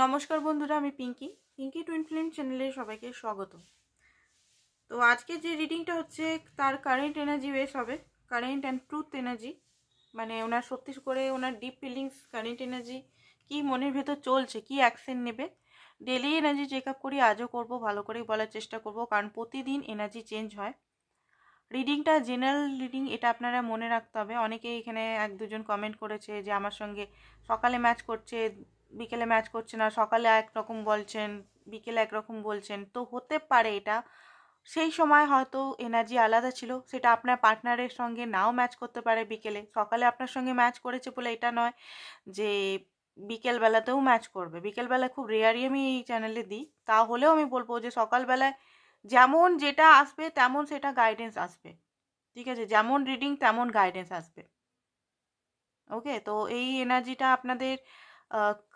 নমস্কার বন্ধুরা, আমি পিঙ্কি টুইন ফিল্ম চ্যানেলে সবাইকে স্বাগত। তো আজকে যে রিডিংটা হচ্ছে তার কারেন্ট এনার্জি বেস হবে, কারেন্ট অ্যান্ড ট্রুথ এনার্জি, মানে ওনার সত্যি করে ওনার ডিপ ফিলিংস, কারেন্ট এনার্জি, কি মনের ভেতর চলছে, কি অ্যাকশন নেবে। ডেলি এনার্জি চেক আপ করি, আজও করব, ভালো করেই বলার চেষ্টা করব, কারণ প্রতিদিন এনার্জি চেঞ্জ হয়। রিডিংটা জেনারেল রিডিং, এটা আপনারা মনে রাখতে হবে। অনেকেই এখানে এক দুজন কমেন্ট করেছে যে আমার সঙ্গে সকালে ম্যাচ করছে, বিকেলে ম্যাচ করছে না, সকালে একরকম বলছেন, বিকেলে একরকম বলছেন। তো হতে পারে এটা সেই সময় হয়তো এনার্জি আলাদা ছিল, সেটা আপনার পার্টনারের সঙ্গে নাও ম্যাচ করতে পারে। বিকেলে সকালে আপনার সঙ্গে ম্যাচ করেছে বলে এটা নয় যে বিকেলবেলাতেও ম্যাচ করবে। বিকেলবেলা খুব রেয়ারই আমি এই চ্যানেলে দিই, তাহলেও আমি বলবো যে সকালবেলায় যেমন যেটা আসবে তেমন সেটা গাইডেন্স আসবে। ঠিক আছে, যেমন রিডিং তেমন গাইডেন্স আসবে। ওকে, তো এই এনার্জিটা আপনাদের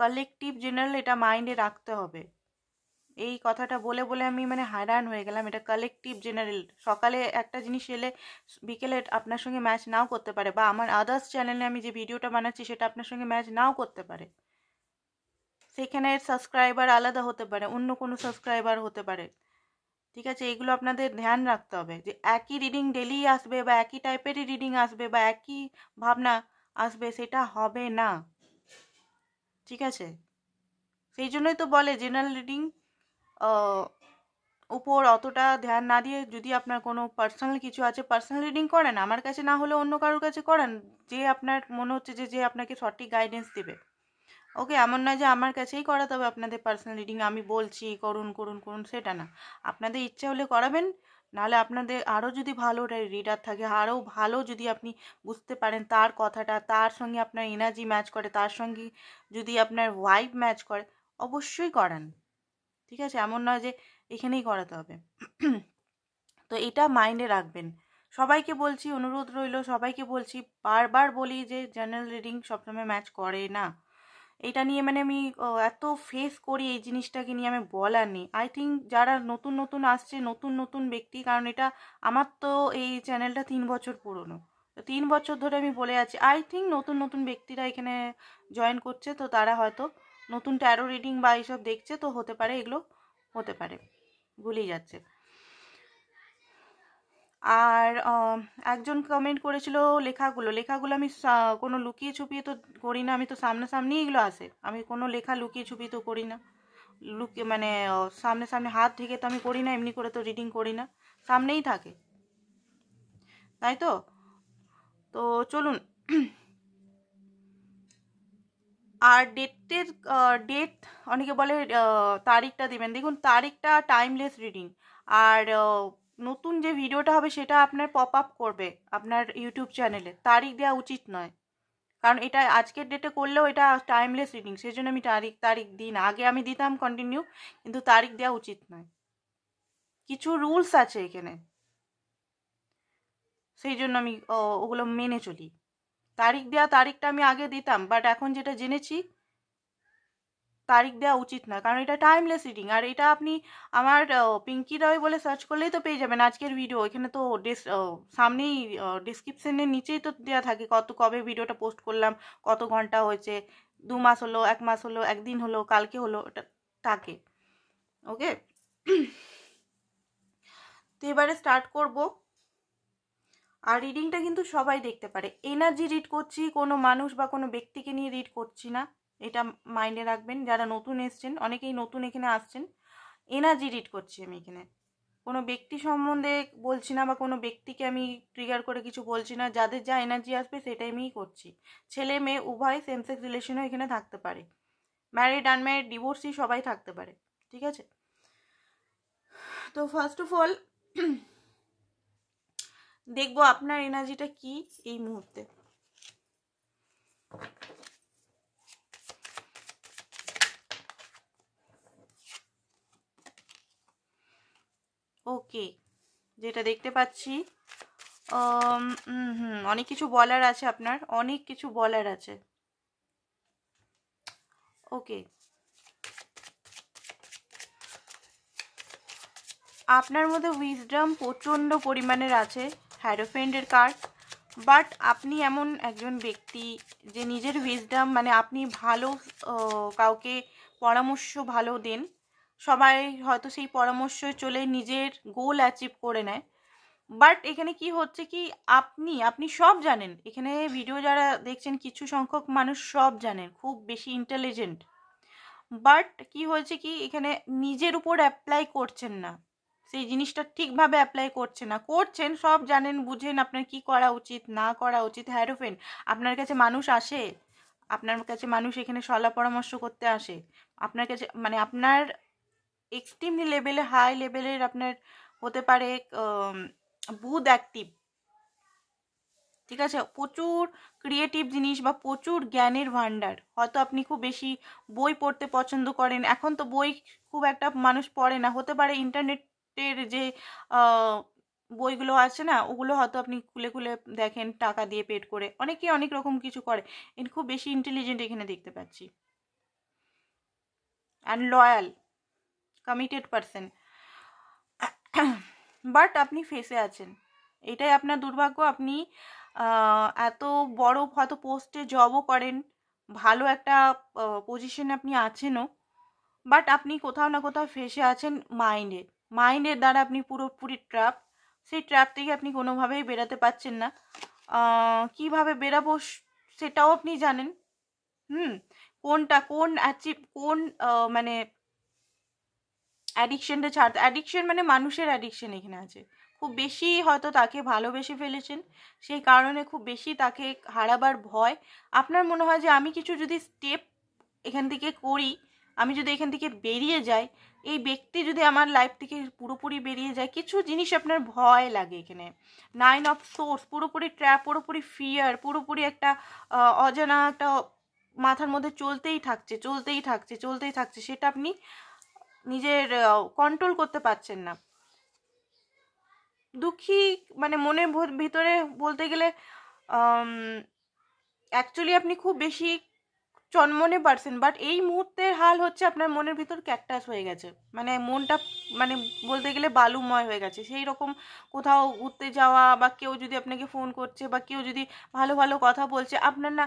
কালেকটিভ জেনারেল, এটা মাইন্ডে রাখতে হবে। এই কথাটা বলে বলে আমি মানে হায়রান হয়ে গেলাম। এটা কালেকটিভ জেনারেল, সকালে একটা জিনিস এলে বিকেলে আপনার সঙ্গে ম্যাচ নাও করতে পারে, বা আমার আদার্স চ্যানেলে আমি যে ভিডিওটা বানাচ্ছি সেটা আপনার সঙ্গে ম্যাচ নাও করতে পারে। সেখানে সাবস্ক্রাইবার আলাদা হতে পারে, অন্য কোনো সাবস্ক্রাইবার হতে পারে। ঠিক আছে, এগুলো আপনাদের ধ্যান রাখতে হবে যে একই রিডিং ডেলি আসবে বা একই টাইপেরই রিডিং আসবে বা একই ভাবনা আসবে, সেটা হবে না। ঠিক আছে, সেই জন্যই তো বলে জেনারেল রিডিং উপর অতটা ধ্যান না দিয়ে, যদি আপনার কোনো পার্সোনাল কিছু আছে পার্সোনাল রিডিং করেন, আমার কাছে না হলে অন্য কারোর কাছে করেন, যে আপনার মনে হচ্ছে যে আপনাকে সঠিক গাইডেন্স দেবে। ওকে, এমন নয় যে আমার কাছেই করাতে হবে আপনাদের পার্সোনাল রিডিং, আমি বলছি করুন করুন করুন, সেটা না। আপনাদের ইচ্ছা হলে করাবেন, নাহলে আপনাদের আরও যদি ভালো রিডার থাকে, আরও ভালো যদি আপনি বুঝতে পারেন তার কথাটা, তার সঙ্গে আপনার এনার্জি ম্যাচ করে, তার সঙ্গে যদি আপনার ওয়াইব ম্যাচ করে, অবশ্যই করান। ঠিক আছে, এমন নয় যে এখানেই করাতে হবে। তো এটা মাইন্ডে রাখবেন। সবাইকে বলছি, অনুরোধ রইল, সবাইকে বলছি, বারবার বলি যে জেনারেল রিডিং সবসময় ম্যাচ করে না। এটা নিয়ে মানে আমি এত ফেস করি এই জিনিসটাকে নিয়ে, আমি বলার নেই। আই থিঙ্ক যারা নতুন নতুন আসছে, নতুন নতুন ব্যক্তি, কারণ এটা আমার তো এই চ্যানেলটা 3 বছর পুরনো, তো 3 বছর ধরে আমি বলে আছি। আই থিঙ্ক নতুন নতুন ব্যক্তিরা এখানে জয়েন করছে, তো তারা হয়তো নতুন ট্যারো রিডিং বা এইসব দেখছে, তো হতে পারে এগুলো, হতে পারে ভুলেই যাচ্ছে। আর একজন কমেন্ট করেছিল লেখাগুলো আমি কোনো লুকিয়ে ছুপিয়ে তো করি না, আমি তো সামনাসামনি এগুলো আসে, আমি কোনো লেখা লুকিয়ে ছুপিয়ে তো করি না। লুকিয়ে মানে সামনে সামনে হাত ঢেকে তো আমি করি না, এমনি করে তো রিডিং করি না, সামনেই থাকে, তাই তো। তো চলুন, আর ডেট অনেকে বলে তারিখটা দিবেন। দেখুন, তারিখটা টাইমলেস রিডিং। আর নতুন যে ভিডিওটা হবে সেটা আপনার পপ আপ করবে আপনার ইউটিউব চ্যানেলে, তারিখ দেওয়া উচিত নয়, কারণ এটা আজকের ডেটে করলেও এটা টাইমলেস রিডিং, সেই জন্য আমি তারিখ দিই না। আগে আমি দিতাম কন্টিনিউ, কিন্তু তারিখ দেওয়া উচিত নয়। কিছু রুলস আছে এখানে, সেই জন্য আমি ওগুলো মেনে চলি। তারিখটা আমি আগে দিতাম, বাট এখন যেটা জেনেছি তারিখ দেওয়া উচিত না, কারণ এটা টাইমলেস রিডিং। আর এটা আপনি আমার পিঙ্কি রয় বলে সার্চ করলেই তো পেয়ে যাবেন আজকের ভিডিও। এখানে তো সামনেই ডিসক্রিপশনের নিচেই তো দেওয়া থাকে কবে ভিডিওটা পোস্ট করলাম, কত ঘন্টা হয়েছে, 2 মাস হলো, 1 মাস হলো, একদিন হলো, কালকে হলো, এটা থাকে। ওকে, তো এবারে স্টার্ট করব। আর রিডিংটা কিন্তু সবাই দেখতে পারে। এনার্জি রিড করছি, কোনো মানুষ বা কোনো ব্যক্তিকে নিয়ে রিড করছি না, এটা মাইন্ডে রাখবেন। যারা নতুন এসছেন, অনেকেই নতুন এখানে আসছেন, এনার্জি রিড করছি আমি এখানে, কোনো ব্যক্তি সম্বন্ধে বলছি না, বা কোনো ব্যক্তিকে আমি ট্রিগার করে কিছু বলছি না। যাদের যা এনার্জি আসবে সেটাই আমি করছি। ছেলে মেয়ে উভয় সেম সেক্স রিলেশনও এখানে থাকতে পারে, ম্যারিড আনম্যারিড ডিভোর্সি সবাই থাকতে পারে। ঠিক আছে, তো ফার্স্ট অফ অল দেখবো আপনার এনার্জিটা কি এই মুহূর্তে। ওকে, যেটা দেখতে পাচ্ছি অনেক কিছু বলার আছে আপনার, অনেক কিছু বলার আছে। ওকে, আপনার মধ্যে উইজডম প্রচণ্ড পরিমাণের আছে। হ্যারোফেন্টের কার্ড, বাট আপনি এমন একজন ব্যক্তি যে নিজের উইজডম, মানে আপনি ভালো কাউকে পরামর্শ ভালো দেন, সবাই হয়তো সেই পরামর্শ চলে নিজের গোল অ্যাচিভ করে নেয়। বাট এখানে কি হচ্ছে কি, আপনি সব জানেন, এখানে ভিডিও যারা দেখছেন কিছু সংখ্যক মানুষ সব জানেন, খুব বেশি ইন্টেলিজেন্ট, বাট কি হয়েছে কি এখানে নিজের উপর অ্যাপ্লাই করছেন না, সেই জিনিসটা ঠিকভাবে অ্যাপ্লাই করছে না। করছেন, সব জানেন, বুঝেন আপনার কি করা উচিত না করা উচিত। হ্যারোফেন, আপনার কাছে মানুষ আসে, আপনার কাছে মানুষ এখানে সলা পরামর্শ করতে আসে, আপনার কাছে মানে আপনার এক্সট্রিমলি লেভেলে, হাই লেভেলের আপনার হতে পারে বুধ অ্যাক্টিভ, ঠিক আছে, প্রচুর ক্রিয়েটিভ জিনিস বা প্রচুর জ্ঞানের ভাণ্ডার। হয়তো আপনি খুব বেশি বই পড়তে পছন্দ করেন, এখন তো বই খুব একটা মানুষ পড়ে না, হতে পারে ইন্টারনেটের যে বইগুলো আছে না, ওগুলো হয়তো আপনি খুলে খুলে দেখেন টাকা দিয়ে পেড করে, অনেকে অনেক রকম কিছু করে। খুব বেশি ইন্টেলিজেন্ট এখানে দেখতে পাচ্ছি, and loyal, committed person. But আপনি ফেসে আছেন, এটাই আপনার দুর্ভাগ্য। আপনি এত বড় হয়তো পোস্টে জবও করেন, ভালো একটা পজিশনে আপনি আছেনও, বাট আপনি কোথাও না কোথাও ফেসে আছেন মাইন্ডের দ্বারা আপনি পুরোপুরি ট্র্যাপ। সেই ট্র্যাপ থেকে আপনি কোনোভাবেই বেরাতে পারছেন না। কিভাবে বেরাবো সেটাও আপনি জানেন। কোন মানে অ্যাডিকশনটা ছাড়তে, অ্যাডিকশন মানে মানুষের অ্যাডিকশন এখানে আছে, খুব বেশি হয়তো তাকে ভালোবেসে ফেলেছেন, সেই কারণে খুব বেশি তাকে হারাবার ভয়। আপনার মনে হয় যে আমি কিছু যদি স্টেপ এখান থেকে করি, আমি যদি এখান থেকে বেরিয়ে যাই, এই ব্যক্তি যদি আমার লাইফ থেকে পুরোপুরি বেরিয়ে যায়, কিছু জিনিস আপনার ভয় লাগে এখানে। 9 অফ সোর্স, পুরোপুরি ট্র্যাপ, পুরোপুরি ফিয়ার, পুরোপুরি একটা অজানা একটা মাথার মধ্যে চলতেই থাকছে, সেটা আপনি নিজের কন্ট্রোল করতে পারছেন না। দুঃখী, মানে মনের ভিতরে বলতে গেলে অ্যাকচুয়ালি আপনি খুব বেশি চনমনে পারছেন, বাট এই মুহূর্তের হাল হচ্ছে আপনার মনের ভিতর ক্যাকটাস হয়ে গেছে, মানে মনটা মানে বলতে গেলে বালুময় হয়ে গেছে। সেই রকম কোথাও ঘুরতে যাওয়া বা কেউ যদি আপনাকে ফোন করছে বা কেউ যদি ভালো ভালো কথা বলছে, আপনার না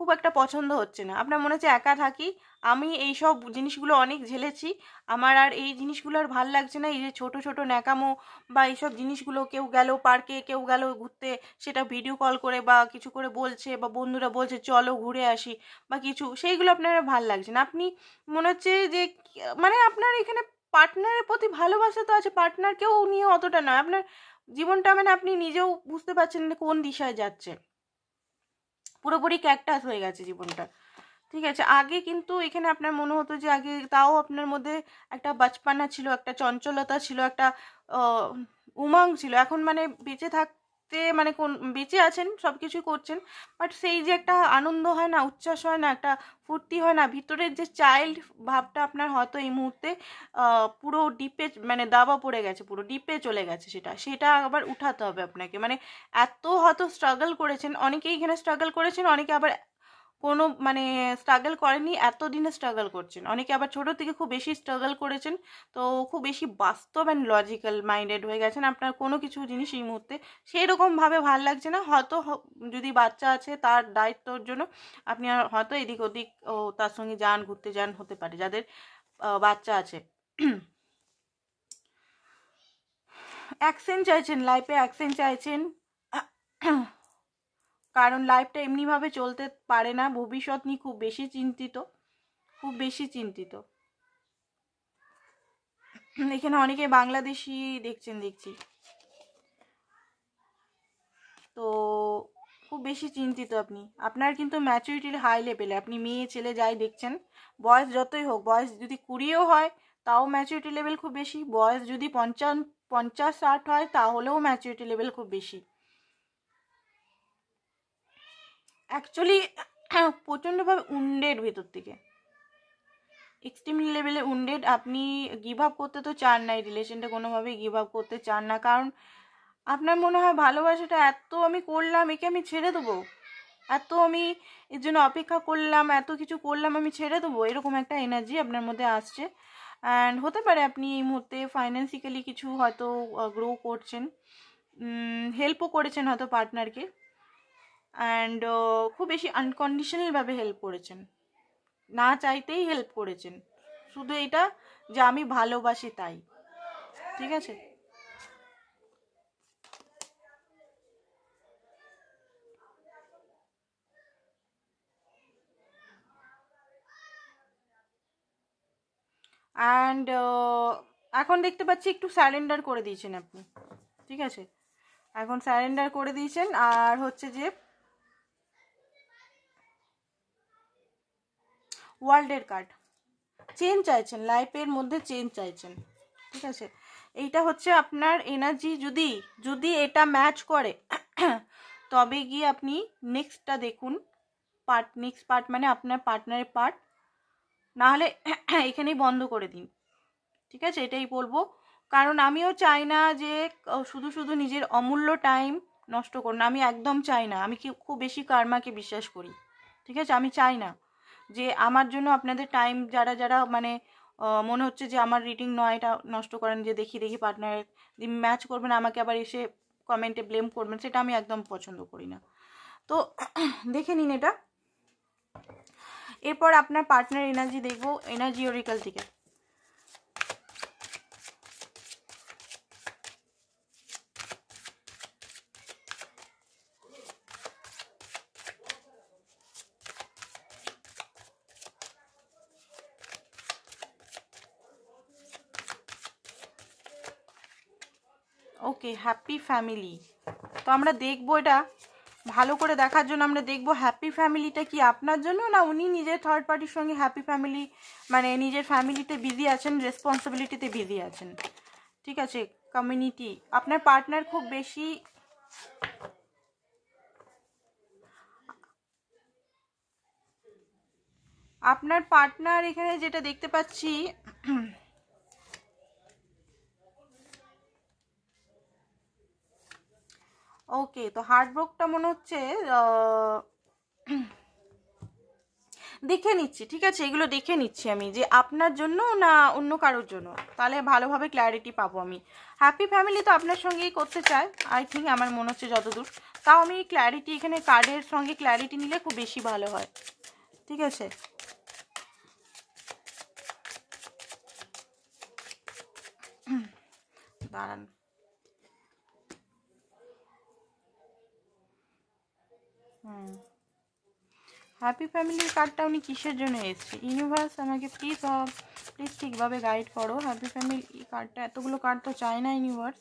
খুব একটা পছন্দ হচ্ছে না, আপনার মনে হচ্ছে একা থাকি, আমি এই সব জিনিসগুলো অনেক ঝেলেছি, আমার আর এই জিনিসগুলো আর ভাল লাগছে না, এই যে ছোট ছোট ন্যাকামো বা এইসব জিনিসগুলো, কেউ গেল পার্কে, কেউ গেল ঘুরতে, সেটা ভিডিও কল করে বা কিছু করে বলছে, বা বন্ধুরা বলছে চলো ঘুরে আসি বা কিছু, সেইগুলো আপনার ভাল লাগছে না। আপনি মনে হচ্ছে যে মানে আপনার এখানে পার্টনারের প্রতি ভালোবাসা তো আছে, পার্টনারকেও নিয়ে অতটা নয়, আপনার জীবনটা মানে আপনি নিজেও বুঝতে পারছেন না কোন দিশায় যাচ্ছে, পুরোপুরি ক্যাকটাস হয়ে গেছে জীবনটা, ঠিক আছে। আগে কিন্তু এখানে আপনার মনে হতো যে আগে তাও আপনার মধ্যে একটা বাচপানা ছিল, একটা চঞ্চলতা ছিল, একটা উমং ছিল। এখন মানে বেঁচে থাকতে মানে বেঁচে আছেন, সব কিছু করছেন, বাট সেই যে একটা আনন্দ হয় না, উচ্ছ্বাস হয় না, একটা ফুর্তি হয় না, ভিতরের যে চাইল্ড ভাবটা আপনার হয়তো এই মুহূর্তে পুরো ডিপে মানে দাবা পড়ে গেছে, পুরো ডিপে চলে গেছে, সেটা আবার উঠাতে হবে আপনাকে। মানে এত হয়তো স্ট্রাগল করেছেন, অনেকেই এখানে স্ট্রাগল করেছেন, অনেকে আবার কোনো মানে স্ট্রাগল করেনি, এতদিনে স্ট্রাগল করছেন, অনেকে আবার ছোটো থেকে খুব বেশি স্ট্রাগল করেছেন, তো খুব বেশি বাস্তব অ্যান্ড লজিক্যাল মাইন্ডেড হয়ে গেছেন। আপনার কোনো কিছু জিনিস এই মুহূর্তে সেই রকমভাবে ভাল লাগছে না, হয়তো যদি বাচ্চা আছে তার দায়িত্বর জন্য আপনি হয়তো এদিক ওদিক তার সঙ্গে ঘুরতে যান, হতে পারে যাদের বাচ্চা আছে। অ্যাকশন চাইছেন, লাইফে অ্যাকশন চাইছেন, কারণ লাইফটা এমনিভাবে চলতে পারে না, ভবিষ্যৎ নিয়ে খুব বেশি চিন্তিত। এখানে অনেকে বাংলাদেশি দেখছি, তো খুব বেশি চিন্তিত আপনি। আপনার কিন্তু ম্যাচুরিটির হাই লেভেলে, আপনি মেয়ে ছেলে যাই দেখছেন, বয়স যতই হোক, বয়স যদি 20ও হয় তাও ম্যাচুরিটি লেভেল খুব বেশি, বয়স যদি 50-60 হয় তাহলেও ম্যাচুরিটি লেভেল খুব বেশি। অ্যাকচুয়ালি প্রচণ্ডভাবে উন্ডেড ভেতর থেকে, এক্সট্রিমলি লেভেলে উন্ডেড। আপনি গিভ আপ করতে তো চান না, এই রিলেশনটা কোনোভাবেই গিভ আপ করতে চান না, কারণ আপনার মনে হয় ভালোবাসাটা এত আমি করলাম, একে আমি ছেড়ে দেবো, এত আমি এর জন্য অপেক্ষা করলাম, এত কিছু করলাম, আমি ছেড়ে দেবো, এরকম একটা এনার্জি আপনার মধ্যে আসছে। অ্যান্ড হতে পারে আপনি এই মুহূর্তে ফাইন্যান্সিক্যালি কিছু হয়তো গ্রো করছেন, হেল্পও করেছেন হয়তো পার্টনারকে, অ্যান্ড খুব বেশি আনকন্ডিশনালভাবে হেল্প করেছেন, না চাইতেই হেল্প করেছেন, শুধু এটা যে আমি ভালোবাসি তাই। ঠিক আছে, অ্যান্ড এখন দেখতে পাচ্ছি একটু স্যারেন্ডার করে দিয়েছেন আপনি। ঠিক আছে, এখন স্যারেন্ডার করে দিয়েছেন। আর হচ্ছে যে ওয়ার্ল্ডের কার্ড, চেঞ্জ চাইছেন, লাইফের মধ্যে চেঞ্জ চাইছেন। ঠিক আছে, এইটা হচ্ছে আপনার এনার্জি। যদি যদি এটা ম্যাচ করে তবে গিয়ে আপনি নেক্সটটা দেখুন, নেক্সট পার্ট মানে আপনার পার্টনারের পার্ট, নাহলে এখানেই বন্ধ করে দিন। ঠিক আছে, এটাই বলবো, কারণ আমিও চাই না যে শুধু শুধু নিজের অমূল্য টাইম নষ্ট করুন। আমি একদম চাই না, আমি কি খুব বেশি কার্মাকে বিশ্বাস করি। ঠিক আছে, আমি চাই না যে আমার জন্য আপনাদের টাইম যারা যারা মানে মনে হচ্ছে যে আমার রিডিং নয় এটা নষ্ট করেন, যে দেখি দেখি পার্টনারের ম্যাচ করবেন আমাকে আবার এসে কমেন্টে ব্লেম করবেন, সেটা আমি একদম পছন্দ করি না। তো দেখে নিন এটা। এরপর আপনার পার্টনার এনার্জি দেখবো, এনার্জি ওরিকাল থেকে। ওকে, হ্যাপি ফ্যামিলি। তো আমরা দেখবো এটা ভালো করে দেখার জন্য, আমরা দেখবো হ্যাপি ফ্যামিলিটা কি আপনার জন্য, না উনি নিজের থার্ড পার্টির সঙ্গে হ্যাপি ফ্যামিলি মানে নিজের ফ্যামিলিতে বিজি আছেন, রেসপন্সিবিলিটিতে বিজি আছেন। ঠিক আছে, কমিউনিটি, আপনার পার্টনার খুব বেশি আপনার পার্টনার এখানে যেটা দেখতে পাচ্ছি ওকে, তো হার্টব্রোকটা মনে হচ্ছে দেখে নিচ্ছি। ঠিক আছে, এগুলো দেখে নিচ্ছি আমি যে আপনার জন্য না অন্য কারোর জন্য, তাহলে ভালোভাবে ক্ল্যারিটি পাবো আমি। হ্যাপি ফ্যামিলি তো আপনার সঙ্গেই করতে চাই আই থিঙ্ক, আমার মনে হচ্ছে যতদূর। তাও আমি ক্ল্যারিটি এখানে কার্ডের সঙ্গে ক্ল্যারিটি নিলে খুব বেশি ভালো হয়। ঠিক আছে, দাঁড়ান। হ্যাপি ফ্যামিলির কার্ডটা উনি কিসের জন্য এসছে? ইউনিভার্স আমাকে প্লিজ প্লিজ ঠিকভাবে গাইড করো। হ্যাপি ফ্যামিলি কার্ডটা, এতগুলো কার্ড তো চাই না ইউনিভার্স,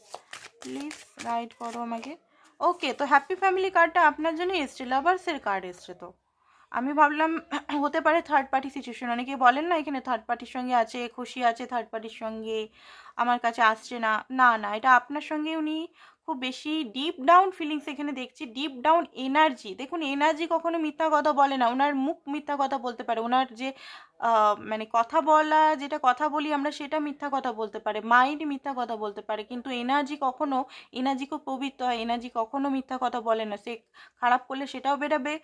প্লিজ গাইড করো আমাকে। ওকে, তো হ্যাপি ফ্যামিলি কার্ডটা আপনার জন্য এসছে, লাভার্সের কার্ড এসছে। তো আমি ভাবলাম হতে পারে থার্ড পার্টি সিচুয়েশন, অনেকে বলেন না এখানে থার্ড পার্টির সঙ্গে আছে, খুশি আছে থার্ড পার্টির সঙ্গে, আমার কাছে আসছে না। না না, এটা আপনার সঙ্গে উনি খুব বেশি ডিপ ডাউন ফিলিংস এখানে দেখছি, ডিপ ডাউন এনার্জি। দেখুন, এনার্জি কখনো মিথ্যা কথা বলে না, ওনার মুখ মিথ্যা কথা বলতে পারে, ওনার যে মানে কথা বলা, যেটা কথা বলি আমরা সেটা মিথ্যা কথা বলতে পারে, মাইন্ড মিথ্যা কথা বলতে পারে, কিন্তু এনার্জি কখনো, এনার্জি খুব পবিত্র হয়, এনার্জি কখনো মিথ্যা কথা বলে না। সে খারাপ করলে সেটাও বেরাবে,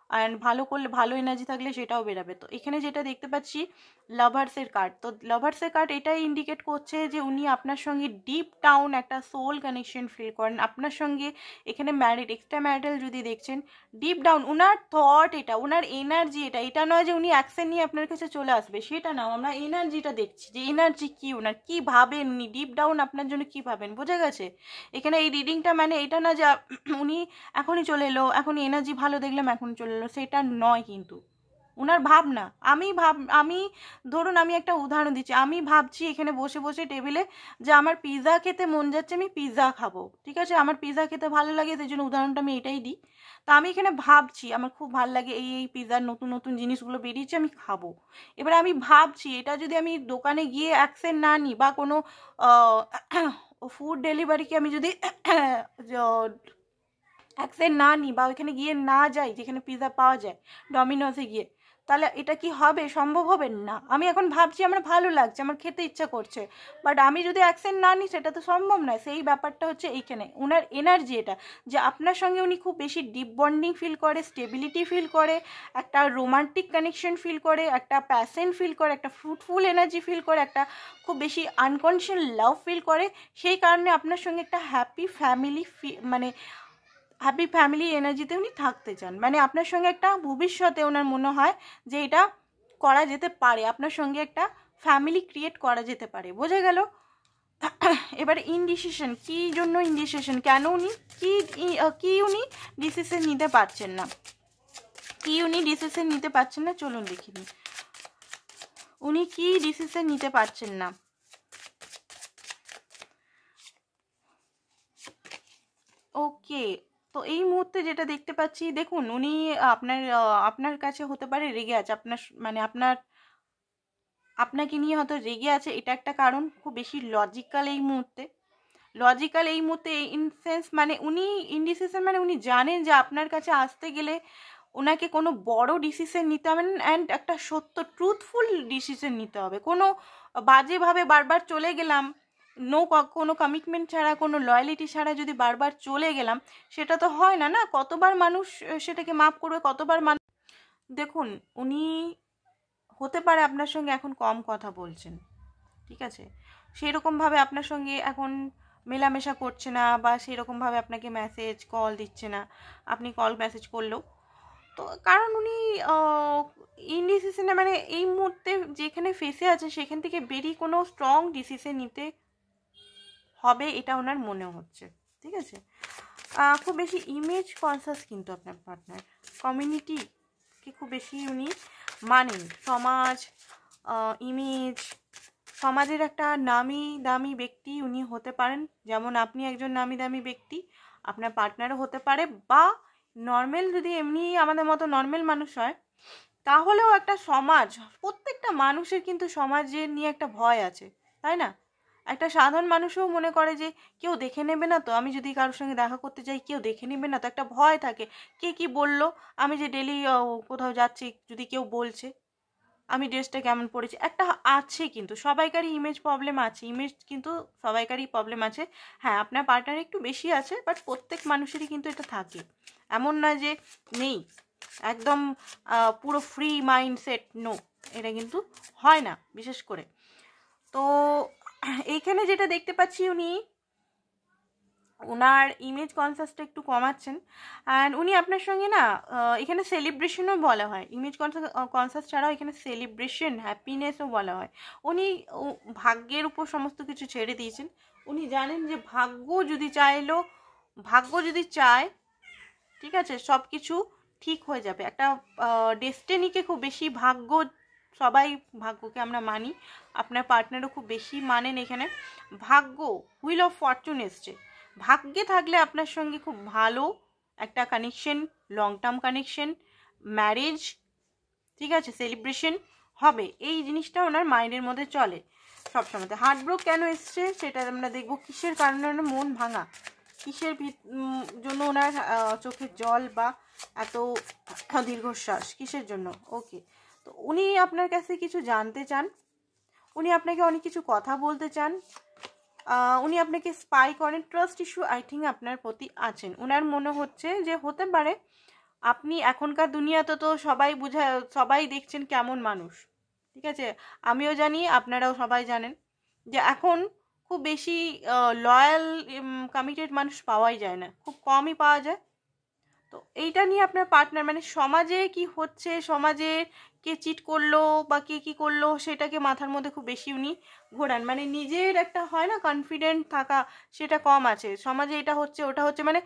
অ্যান্ড ভালো করলে, ভালো এনার্জি থাকলে সেটাও বেরাবে। তো এখানে যেটা দেখতে পাচ্ছি লাভার্সের কার্ড, তো লাভার্সের কার্ড এটাই ইন্ডিকেট করছে যে উনি আপনার সঙ্গে ডিপ ডাউন একটা সোল কানেকশন ফিল করেন আপনার সঙ্গে। এখানে ম্যারিড, এক্সট্রা ম্যারিটাল যদি দেখছেন, ডিপ ডাউন উনার থট এটা, উনার এনার্জি এটা, এটা নয় যে উনি অ্যাকশন নিয়ে আপনার কাছে চলে আসবে, সেটা না, আমরা এনার্জিটা দেখছি যে এনার্জি কি, উনার কী ভাবেন উনি, ডিপ ডাউন আপনার জন্য কী ভাবেন, বোঝা গেছে? এখানে এই রিডিংটা মানে এটা না যে উনি এখনই চলে এলো, এখনই এনার্জি ভালো দেখলাম এখনই চলে এলো, সেটা নয়। কিন্তু ওনার ভাবনা, আমি ধরুন আমি একটা উদাহরণ দিচ্ছি, আমি ভাবছি এখানে বসে বসে টেবিলে যে আমার পিৎজা খেতে মন যাচ্ছে, আমি পিৎজা খাবো। ঠিক আছে, আমার পিৎজা খেতে ভালো লাগে, সেই জন্য উদাহরণটা আমি এটাই দিই। তা আমি এখানে ভাবছি আমার খুব ভালো লাগে, এই পিৎজার নতুন নতুন জিনিসগুলো বেরিয়েছে, আমি খাবো। এবার আমি ভাবছি, এটা যদি আমি দোকানে গিয়ে অ্যাকশন না নিই, বা কোনো ফুড ডেলিভারিকে আমি যদি অ্যাকসেপ্ট না নিই, বা ওইখানে গিয়ে না যাই যেখানে পিৎজা পাওয়া যায়, ডমিনোসে গিয়ে, তাহলে এটা কি হবে? সম্ভব হবে না। আমি এখন ভাবছি আমার ভালো লাগছে, আমার খেতে ইচ্ছা করছে, বাট আমি যদি অ্যাকসেপ্ট না নিই সেটা তো সম্ভব নয়। সেই ব্যাপারটা হচ্ছে এইখানে ওনার এনার্জি এটা, যে আপনার সঙ্গে উনি খুব বেশি ডিপ বন্ডিং ফিল করে, স্টেবিলিটি ফিল করে, একটা রোমান্টিক কানেকশন ফিল করে, একটা প্যাশন ফিল করে, একটা ফ্রুটফুল এনার্জি ফিল করে, একটা খুব বেশি আনকনশিয়াস লাভ ফিল করে। সেই কারণে আপনার সঙ্গে একটা হ্যাপি ফ্যামিলি মানে হ্যাপি ফ্যামিলি এনার্জিতে উনি থাকতে চান, মানে আপনার সঙ্গে একটা ভবিষ্যতে ওনার মনে হয় যে এটা করা যেতে পারে, আপনার সঙ্গে একটা ফ্যামিলি ক্রিয়েট করা যেতে পারে, বোঝা গেল। এবার ইনডিসিশন, কী জন্য ইনডিসিশন, কেন উনি কি উনি ডিসিশন নিতে পারছেন না, কি উনি ডিসিশন নিতে পারছেন না, চলুন দেখিনি উনি কি ডিসিশন নিতে পারছেন না। ওকে, তো এই মুহূর্তে যেটা দেখতে পাচ্ছি, দেখুন উনি আপনার কাছে হতে পারে রেগে আছে, আপনার মানে আপনাকে নিয়ে হয়তো রেগে আছে, এটা একটা কারণ। খুব বেশি লজিক্যাল এই মুহূর্তে, ইন সেন্স মানে উনি ইনডিসিশন, মানে উনি জানেন যে আপনার কাছে আসতে গেলে ওনাকে কোনো বড় ডিসিশন নিতে হবে না, অ্যান্ড একটা সত্য ট্রুথফুল ডিসিশন নিতে হবে। কোনো বাজেভাবে বারবার চলে গেলাম, কোনো কমিটমেন্ট ছাড়া, কোনো লয়ালিটি ছাড়া যদি বারবার চলে গেলাম, সেটা তো হয় না, না? কতবার মানুষ সেটাকে মাফ করবে, কতবার মানুষ। দেখুন উনি হতে পারে আপনার সঙ্গে এখন কম কথা বলছেন, ঠিক আছে, সেরকমভাবে আপনার সঙ্গে এখন মেলামেশা করছে না, বা সেরকমভাবে আপনাকে মেসেজ কল দিচ্ছে না, আপনি কল মেসেজ করলেও। তো কারণ উনি ইনডিসিশনে, মানে এই মুহূর্তে যেখানে ফেসে আছে সেখান থেকে বেরিয়ে কোনো স্ট্রং ডিসিশন নিতে হবে, এটা ওনার মনে হচ্ছে, ঠিক আছে। খুব বেশি ইমেজ কনসাস কিন্তু আপনার পার্টনার, কমিউনিটিকে খুব বেশি উনি মানেন, সমাজ, ইমেজ, সমাজের একটা নামি দামি ব্যক্তি উনি হতে পারেন, যেমন আপনি একজন নামি দামি ব্যক্তি, আপনার পার্টনারও হতে পারে, বা নর্মাল যদি এমনি আমাদের মতো নর্মাল মানুষ হয়, তাহলেও একটা সমাজ, প্রত্যেকটা মানুষের কিন্তু সমাজের নিয়ে একটা ভয় আছে, তাই না? একটা সাধারণ মানুষও মনে করে যে কেউ দেখে নেবে না তো, আমি যদি কারোর সঙ্গে দেখা করতে যাই কেউ দেখে নেবে না তো, একটা ভয় থাকে, কে কি বললো, আমি যে ডেলি কোথাও যাচ্ছি যদি কেউ বলছে আমি ড্রেসটা কেমন পরেছি, একটা আছে, কিন্তু সবাইকারই ইমেজ প্রবলেম আছে, ইমেজ কিন্তু সবাইকারই প্রবলেম আছে। হ্যাঁ, আপনার পার্টনার একটু বেশি আছে, বাট প্রত্যেক মানুষেরই কিন্তু এটা থাকে, এমন না যে নেই, একদম পুরো ফ্রি মাইন্ডসেট, নো, এটা কিন্তু হয় না বিশেষ করে। তো এইখানে যেটা দেখতে পাচ্ছি উনি ওনার ইমেজ কনসাসটা একটু কমাচ্ছেন, অ্যান্ড উনি আপনার সঙ্গে না এখানে সেলিব্রেশনও বলা হয়, ইমেজ কনসাস ছাড়াও এখানে সেলিব্রেশন, হ্যাপিনেসও বলা হয়। উনি ভাগ্যের উপর সমস্ত কিছু ছেড়ে দিয়েছেন, উনি জানেন যে ভাগ্য যদি চায়, ঠিক আছে, সব কিছু ঠিক হয়ে যাবে। একটা ডেস্টিনিকে খুব বেশি সবাই ভাগ্যকে আমরা মানি, আপনার পার্টনারও খুব বেশি মানেন। এখানে ভাগ্য, হুইল অফ ফরচুন এসছে, ভাগ্যে থাকলে আপনার সঙ্গে খুব ভালো একটা connection, long term connection, marriage, ঠিক আছে, সেলিব্রেশন হবে, এই জিনিসটা ওনার মাইন্ডের মধ্যে চলে সবসময়। হার্টব্রোক কেন এসছে সেটা আমরা দেখবো, কিসের কারণে ওনার মন ভাঙা, কিসের জন্য ওনার চোখের জল বা এত দীর্ঘশ্বাস, কিসের জন্য। ওকে, তো উনি আপনার কাছে কিছু জানতে চান, উনি আপনাকে অনেক কিছু কথা বলতে চান, উনি আপনাকে স্পাই করেন, ট্রাস্ট ইস্যু আই থিঙ্ক আপনার প্রতি আছেন। ওনার মনে হচ্ছে যে হতে পারে আপনি এখনকার দুনিয়াতে তো সবাই দেখছেন কেমন মানুষ, ঠিক আছে, আমিও জানি, আপনারাও সবাই জানেন যে এখন খুব বেশি লয়াল কমিটেড মানুষ পাওয়াই যায় না, খুব কমই পাওয়া যায়। তো এইটা নিয়ে আপনার পার্টনার, মানে সমাজে কি হচ্ছে, সমাজে কে চিট করলো বা কে কি করলো, সেটাকে মাথার মধ্যে খুব বেশি উনি ঘোরান, মানে নিজের একটা হয় না কনফিডেন্ট থাকা, সেটা কম আছে, সমাজে এটা হচ্ছে ওটা হচ্ছে, মানে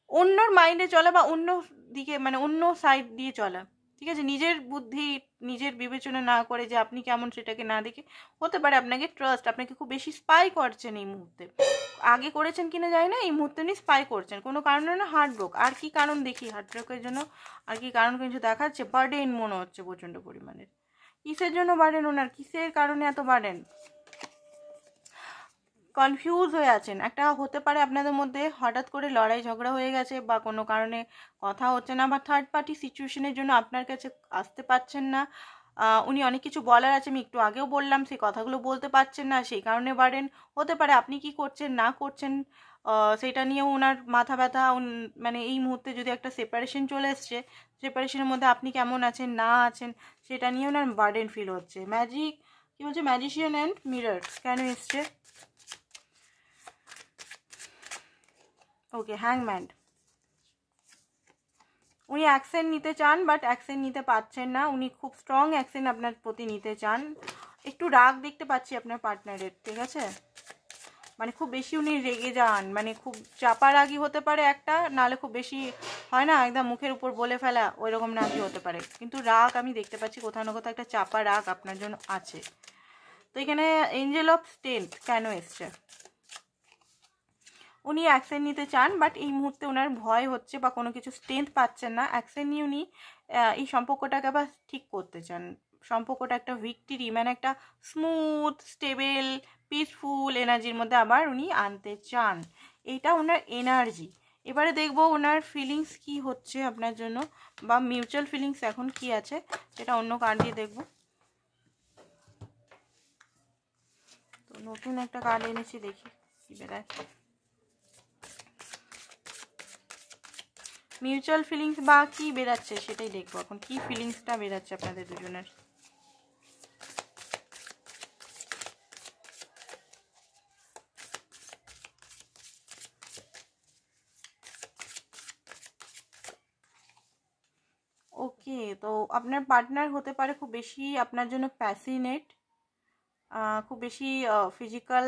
অন্যর মাইন্ডে চলা বা অন্য দিকে, মানে অন্য সাইড দিয়ে চলা, ঠিক আছে, নিজের বুদ্ধি নিজের বিবেচনা না করে যে আপনি কেমন সেটাকে না দেখে। হতে পারে আপনাকে আপনাকে খুব বেশি স্পাই করছেন এই মুহূর্তে, আগে করেছেন কিনা জানি না, এই মুহূর্তে উনি স্পাই করছেন কোনো কারণে না। হার্টব্রোক, আর কি কারণ দেখি হার্টব্রোকের জন্য, আর কি কারণ কিছু দেখাচ্ছে, বার্ডেন মনে হচ্ছে প্রচণ্ড পরিমাণের। কিসের জন্য বার্ডেন ওনার, কিসের কারণে এত বার্ডেন, কনফিউজ হয়ে আছেন। একটা হতে পারে আপনাদের মধ্যে হঠাৎ করে লড়াই ঝগড়া হয়ে গেছে, বা কোনো কারণে কথা হচ্ছে না, বা থার্ড পার্টি সিচুয়েশনের জন্য আপনার কাছে আসতে পারছেন না, উনি অনেক কিছু বলার আছে, আমি একটু আগেও বললাম, সেই কথাগুলো বলতে পারছেন না, সেই কারণে বাড়েন। হতে পারে আপনি কি করছেন না করছেন সেটা নিয়েও ওনার মাথা ব্যথা, মানে এই মুহূর্তে যদি একটা সেপারেশন চলে এসছে, সেপারেশনের মধ্যে আপনি কেমন আছেন না আছেন সেটা নিয়ে ওনার বার্ডেন ফিল হচ্ছে। ম্যাজিক কি বলছে, ম্যাজিশিয়ান অ্যান্ড মিরর কেন এসছে, ওকে, হ্যাংম্যান, উনি অ্যাকশন নিতে চান, বাট অ্যাকশন নিতে পারছেন না। উনি খুব স্ট্রং অ্যাকশন আপনার প্রতি নিতে চান। একটু রাগ দেখতে পাচ্ছি আপনার পার্টনারের, ঠিক আছে? মানে খুব বেশি উনি রেগে যান, মানে খুব চাপা রাগই হতে পারে একটা, নাহলে খুব বেশি হয় না একদম মুখের উপর বলে ফেলা, ওই রকম রাগই হতে পারে। কিন্তু রাগ আমি দেখতে পাচ্ছি কোথাও না কোথাও একটা চাপা রাগ আপনার জন্য আছে। তো এখানে এঞ্জেল অফ স্ট্রেংথ কেন এসছে? উনি অ্যাকশন নিতে চান, বাট এই মুহূর্তে ওনার ভয় হচ্ছে বা কোনো কিছু স্ট্রেংথ পাচ্ছেন না। অ্যাকশন নিয়ে উনি এই সম্পর্কটাকে আবার ঠিক করতে চান। সম্পর্কটা একটা ভিক্টরি, মানে একটা স্মুথ, স্টেবল, পিসফুল এনার্জির মধ্যে আবার উনি আনতে চান। এইটা ওনার এনার্জি। এবারে দেখবো ওনার ফিলিংস কি হচ্ছে আপনার জন্য, বা মিউচুয়াল ফিলিংস এখন কি আছে, সেটা অন্য কার্ড দিয়ে দেখবো। তো নতুন একটা কার্ড এনেছি, দেখি কি বেরায়। মিউচুয়াল ফিলিংস বা কি বেরাচ্ছে সেটাই দেখবো এখন, কি ফিলিংসটা বেরাচ্ছে আপনাদের দুজনের। ওকে, তো আপনার পার্টনার হতে পারে খুব বেশি আপনার জন্য প্যাশনেট, খুব বেশি ফিজিক্যাল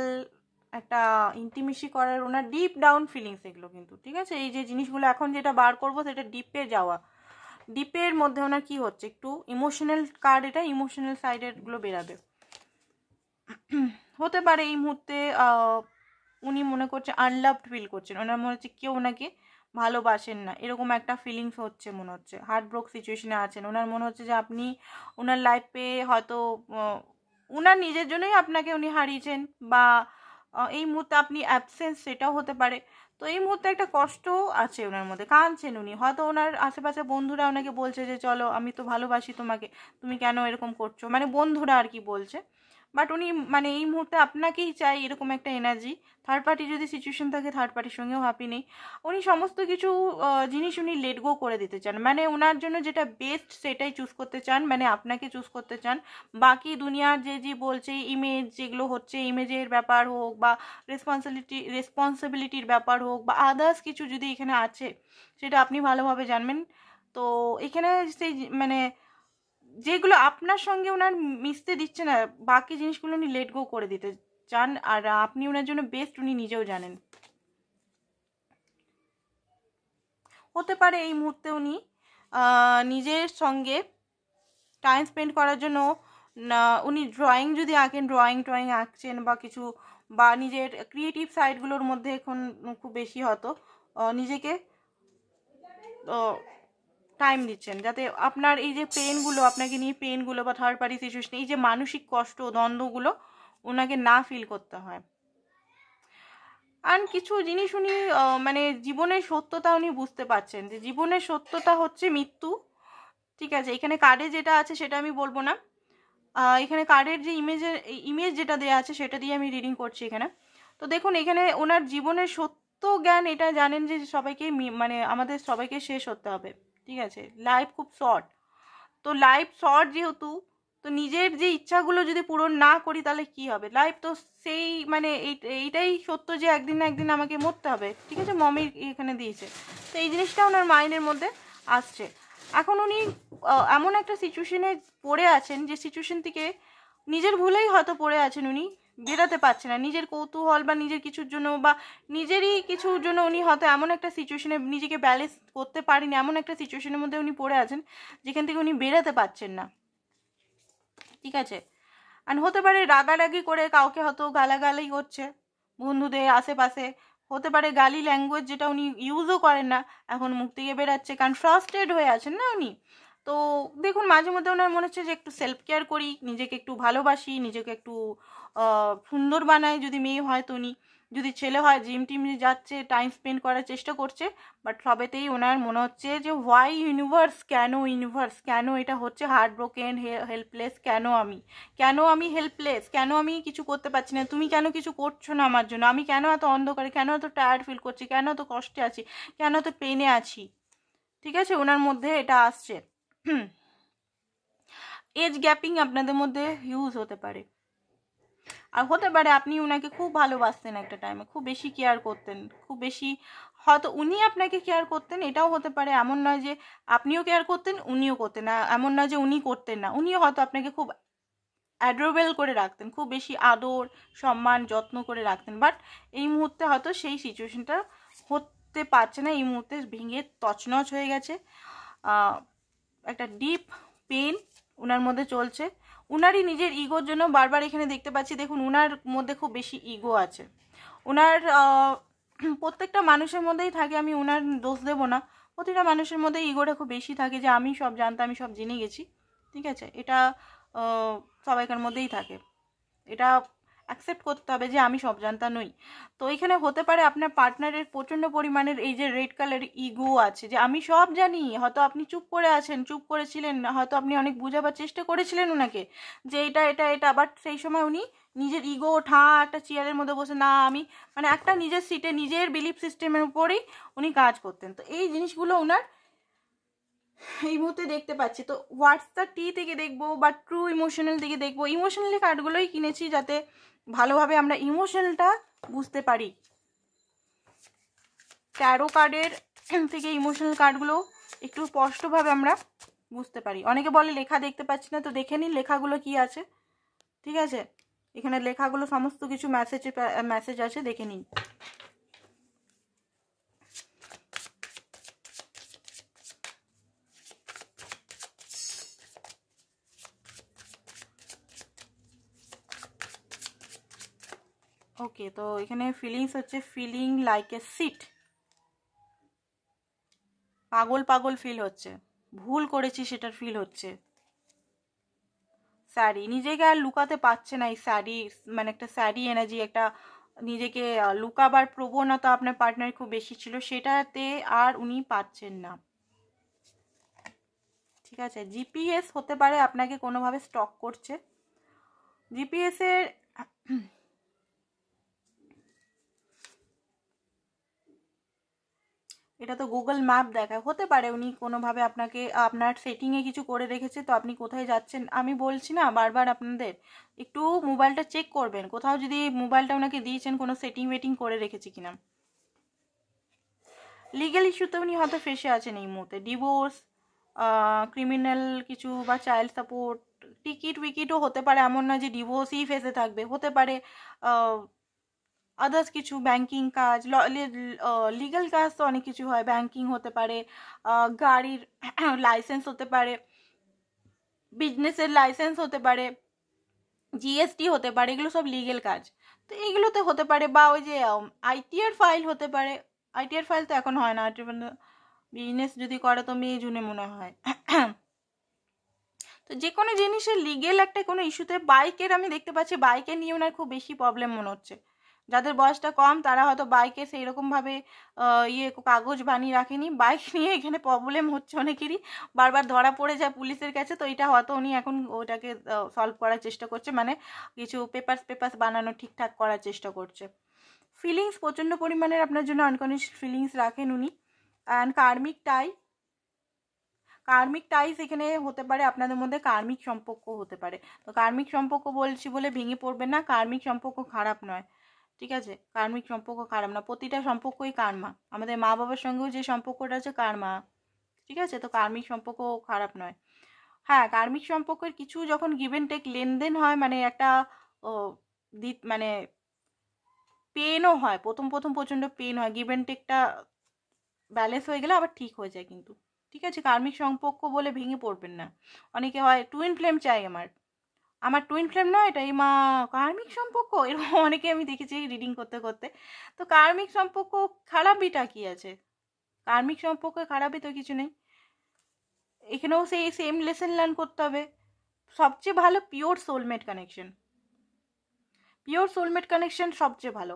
একটা ইন্টিমেসি করার ওনার ডিপ ডাউন ফিলিংস এগুলো কিন্তু, ঠিক আছে? এই যে জিনিসগুলো এখন যেটা বার করবো সেটা ডিপে যাওয়া। ডিপের মধ্যে ওনার কি হচ্ছে, একটু ইমোশনাল কার্ড, এটা ইমোশনাল সাইডেরগুলো বেরাবে। হতে পারে এই মুহূর্তে উনি মনে করছে আনলাভড ফিল করছেন, ওনার মনে হচ্ছে কেউ ওনাকে ভালোবাসেন না, এরকম একটা ফিলিংস হচ্ছে, মনে হচ্ছে হার্ট ব্রোক সিচুয়েশনে আছেন। ওনার মনে হচ্ছে যে আপনি ওনার লাইফে হয়তো ওনার নিজের জন্যই আপনাকে উনি হারিয়েছেন, বা এই মুহূর্তে আপনি অ্যাবসেন্স, সেটাও হতে পারে। তো এই মুহূর্তে একটা কষ্ট আছে ওনার মধ্যে, কাঁদছেন উনি। হয়তো ওনার আশেপাশে বন্ধুরা ওনাকে বলছে যে চলো, আমি তো ভালোবাসি তোমাকে, তুমি কেন এরকম করছো, মানে বন্ধুরা আর কি বলছে। বাট উনি মানে এই মুহূর্তে আপনাকেই চাই, এরকম একটা এনার্জি। থার্ড পার্টি যদি সিচুয়েশন থাকে, থার্ড পার্টির সঙ্গেও হ্যাপি নেই। উনি সমস্ত কিছু জিনিস উনি লেট গো করে দিতে চান, মানে ওনার জন্য যেটা বেস্ট সেটাই চুজ করতে চান, মানে আপনাকে চুজ করতে চান। বাকি দুনিয়ার যে যে বলছে ইমেজ যেগুলো হচ্ছে, ইমেজের ব্যাপার হোক বা রেসপন্সিবিলিটির ব্যাপার হোক বা আদার্স কিছু যদি এখানে আছে, সেটা আপনি ভালোভাবে জানবেন। তো এখানে সেই মানে যেগুলো আপনার সঙ্গে ওনার মিশতে দিচ্ছে না, বাকি জিনিসগুলো উনি লেট গো করে দিতে চান, আর আপনি ওনার জন্য বেস্ট উনি নিজেও জানেন। হতে পারে এই মুহূর্তে উনি নিজের সঙ্গে টাইম স্পেন্ড করার জন্য উনি ড্রয়িং যদি আঁকেন, ড্রয়িং আঁকছেন বা কিছু, বা নিজের ক্রিয়েটিভ সাইডগুলোর মধ্যে এখন খুব বেশি হয়তো নিজেকে টাইম দিচ্ছেন, যাতে আপনার এই যে পেনগুলো, আপনাকে নিয়ে পেনগুলো বা থার্ড পার্টি সিচুয়েশন, এই যে মানসিক কষ্ট, দ্বন্দ্বগুলো ওনাকে না ফিল করতে হয়। আর কিছু জিনিস উনি মানে জীবনের সত্যতা উনি বুঝতে পারছেন, যে জীবনের সত্যতা হচ্ছে মৃত্যু, ঠিক আছে? এখানে কার্ডে যেটা আছে সেটা আমি বলবো না, এখানে কার্ডের যে ইমেজ যেটা দেওয়া আছে সেটা দিয়ে আমি রিডিং করছি এখানে। তো দেখুন, এখানে ওনার জীবনের সত্য জ্ঞান এটা জানেন যে সবাইকে মানে আমাদের সবাইকে শেষ হতে হবে, ঠিক আছে? লাইফ খুব শর্ট, তো লাইফ শর্ট যেহেতু, তো নিজের যে ইচ্ছাগুলো যদি পূরণ না করি তাহলে কি হবে? লাইফ তো সেই মানে এইটাই সত্য যে একদিন না একদিন আমাকে মরতে হবে, ঠিক আছে? মমি এখানে দিয়েছে, তো এই জিনিসটা ওনার মাইন্ডের মধ্যে আসছে। এখন উনি এমন একটা সিচুয়েশনে পড়ে আছেন, যে সিচুয়েশন থেকে নিজের ভুলেই হয়তো পড়ে আছেন, উনি বেরোতে পারছে না, নিজের কৌতূহল বা নিজের কিছুর জন্য বা নিজেরই কিছুর জন্য উনি হয়তো এমন একটা সিচুয়েশনে নিজেকে ব্যালেন্স করতে পারেনি, এমন একটা সিচুয়েশনের মধ্যে উনি পড়ে আছেন যেখান থেকে উনি বেরোতে পারছেন না, ঠিক আছে? আর হতে পারে রাগারাগি করে কাউকে হয়তো গালাগালি করছে বন্ধুদের আশেপাশে, হতে পারে গালি ল্যাঙ্গুয়েজ যেটা উনি ইউজও করেন না, এখন মুখ থেকে বেরাচ্ছে, কারণ ফ্রাস্ট্রেটেড হয়ে আছেন না উনি। তো দেখুন, মাঝে মধ্যে ওনার মনে হচ্ছে যে একটু সেলফ কেয়ার করি, নিজেকে একটু ভালোবাসি, নিজেকে একটু সুন্দর বানাই, যদি মেয়ে হয় তো উনি, যদি ছেলে হয় জিম টিম যাচ্ছে, টাইম স্পেন্ড করার চেষ্টা করছে। বাট সবেতেই ওনার মনে হচ্ছে যে হোয়াই ইউনিভার্স, কেন এটা হচ্ছে, হার্ট ব্রোকেন, হেল্পলেস, কেন আমি হেল্পলেস, কেন আমি কিছু করতে পারছি না, তুমি কেন কিছু করছো না আমার জন্য, আমি কেন এত অন্ধকারে, কেন এত টায়ার্ড ফিল করছি, কেন এত কষ্টে আছি, কেন এত পেনে আছি, ঠিক আছে? ওনার মধ্যে এটা আসছে। এজ গ্যাপিং আপনাদের মধ্যে হিউজ হতে পারে, আর হতে পারে আপনি ওনাকে খুব ভালোবাসতেন একটা টাইমে, খুব বেশি কেয়ার করতেন, খুব বেশি হয়তো উনি আপনাকে কেয়ার করতেন, এটাও হতে পারে। এমন নয় যে আপনিও কেয়ার করতেন উনিও করতেন না, এমন নয় যে উনি করতেন না, উনিও হয়তো আপনাকে খুব অ্যাডোরেবল করে রাখতেন, খুব বেশি আদর সম্মান যত্ন করে রাখতেন। বাট এই মুহূর্তে হয়তো সেই সিচুয়েশনটা হতে পারছে না, এই মুহূর্তে ভেঙে তছনছ হয়ে গেছে। একটা ডিপ পেন ওনার মধ্যে চলছে। উনারই নিজের ইগোর জন্য বারবার এখানে দেখতে পাচ্ছি, দেখুন উনার মধ্যে খুব বেশি ইগো আছে। ওনার প্রত্যেকটা মানুষের মধ্যেই থাকে, আমি ওনার দোষ দেবো না, প্রতিটা মানুষের মধ্যে ইগোটা খুব বেশি থাকে, যে আমি সব জানতাম, আমি সব জেনে গেছি। ঠিক আছে, এটা সবাইকার মধ্যেই থাকে, এটা অ্যাকসেপ্ট করতে হবে যে আমি সব জানতা নই। তো এখানে হতে পারে আপনার পার্টনারের প্রচণ্ড পরিমাণের এই যে রেড কালার ইগো আছে, যে আমি সব জানি। হয়তো আপনি চুপ করে আছেন, চুপ করেছিলেন, হয়তো আপনি অনেক বোঝাবার চেষ্টা করেছিলেন ওনাকে যে এটা এটা এটা, বাট সেই সময় উনি নিজের ইগো একটা চেয়ারের মধ্যে বসে, না আমি মানে একটা নিজের সিটে নিজের বিলিফ সিস্টেমের উপরেই উনি কাজ করতেন। তো এই জিনিসগুলো ওনার এই মুহূর্তে দেখতে পাচ্ছি। তো হোয়াটস দ্য টি থেকে দেখবো বা ট্রু ইমোশনাল থেকে দেখবো। ইমোশনালি কার্ডগুলোই কিনেছি যাতে ভালোভাবে আমরা ইমোশনালটা বুঝতে পারি। ট্যারো কার্ডের থেকে ইমোশনাল কার্ডগুলো একটু স্পষ্টভাবে আমরা বুঝতে পারি। অনেকে বলে লেখা দেখতে পাচ্ছি না, তো দেখে নিন লেখাগুলো কি আছে। ঠিক আছে, এখানে লেখাগুলো সমস্ত কিছু মেসেজ আছে, দেখে নিন। ওকে, তো এখানে ফিলিংস হচ্ছে ফিলিং লাইক এ সিট, পাগল পাগল ফিল হচ্ছে, ভুল করেছি সেটার ফিল হচ্ছে। স্যারি, নিজেকে আর লুকাতে পারছে না, এই স্যারি মানে একটা স্যারি এনার্জি, একটা নিজেকে লুকাবার প্রবণতা আপনার পার্টনার খুব বেশি ছিল, সেটাতে আর উনি পাচ্ছেন না। ঠিক আছে, জিপিএস হতে পারে আপনাকে কোনোভাবে স্টক করছে। জিপিএস এর এটা তো গুগল ম্যাপ দেখায়, হতে পারে উনি কোনোভাবে আপনাকে আপনার সেটিংয়ে কিছু করে রেখেছে, তো আপনি কোথায় যাচ্ছেন। আমি বলছি না বারবার আপনাদের একটু মোবাইলটা চেক করবেন, কোথাও যদি মোবাইলটা ওনাকে দিয়েছেন কোনো সেটিং ওয়েটিং করে রেখেছে কিনা। লিগ্যাল ইস্যুতে উনি হয়তো ফেসে আছেন এই মুহূর্তে, ডিভোর্স, ক্রিমিনাল কিছু বা চাইল্ড সাপোর্ট, টিকিট উইকিটও হতে পারে, এমন না যে ডিভোর্সই ফেসে থাকবে, হতে পারে আদার্স কিছু ব্যাংকিং কাজ, লিগ্যাল কাজ তো অনেক কিছু হয়, ব্যাংকিং হতে পারে, গাড়ির লাইসেন্স হতে পারে, বিজনেসের লাইসেন্স হতে পারে, জিএসটি হতে পারে, এগুলো সব লিগ্যাল কাজ। তো এইগুলোতে হতে পারে, বা ওই যে আইটিআর ফাইল হতে পারে। আইটিআর ফাইল তো এখন হয় না, বিজনেস যদি করে তো মে জুনে মনে হয়। তো যে কোনো জিনিসের লিগেল একটা কোনো ইস্যুতে, বাইকের আমি দেখতে পাচ্ছি বাইকে নিয়ে ওনার খুব বেশি প্রবলেম মনে হচ্ছে। যাদের বয়সটা কম তারা হয়তো বাইকে সেই রকমভাবে কাগজ বানিয়ে রাখেনি, বাইক নিয়ে এখানে প্রবলেম হচ্ছে অনেকেরই, বারবার ধরা পড়ে যায় পুলিশের কাছে। তো এটা হয়তো উনি এখন ওটাকে সলভ করার চেষ্টা করছে, মানে কিছু পেপার্স বানানো ঠিকঠাক করার চেষ্টা করছে। ফিলিংস প্রচণ্ড পরিমাণের আপনার জন্য আনকন্ডিশনাল ফিলিংস রাখেন উনি। অ্যান্ড কার্মিক টাইস এখানে হতে পারে, আপনাদের মধ্যে কার্মিক সম্পর্ক হতে পারে। তো কার্মিক সম্পর্ক বলছি বলে ভেঙে পড়বেন না, কার্মিক সম্পর্ক খারাপ নয়। ঠিক আছে, কার্মিক সম্পর্ক খারাপ না, প্রতিটা সম্পর্কই কার্মা। আমাদের মা বাবার সঙ্গেও যে সম্পর্কটা আছে কার্মা। ঠিক আছে, তো কার্মিক সম্পর্ক খারাপ নয়। হ্যাঁ, কার্মিক সম্পর্কের কিছু যখন গিভ অ্যান্ড টেক লেনদেন হয়, মানে একটা মানে পেনও হয়, প্রথম প্রচণ্ড পেন হয়, গিভ অ্যান্ড টেকটা ব্যালেন্স হয়ে গেলে আবার ঠিক হয়ে যায় কিন্তু। ঠিক আছে, কার্মিক সম্পর্ক বলে ভেঙে পড়বেন না। অনেকে হয় টুইন ফ্লেম চাই, আমার টুইন ফ্লেম নয় এটা, এই মা কার্মিক সম্পর্ক, এরকম অনেকে আমি দেখেছি রিডিং করতে করতে। তো কার্মিক সম্পর্ক খারাপইটা কি আছে, কার্মিক সম্পর্ক খারাপই তো কিছু নেই। এখানেও সেই সেম লেসন লার্ন করতে হবে। সবচেয়ে ভালো pure soulmate connection, pure soulmate connection সবচেয়ে ভালো।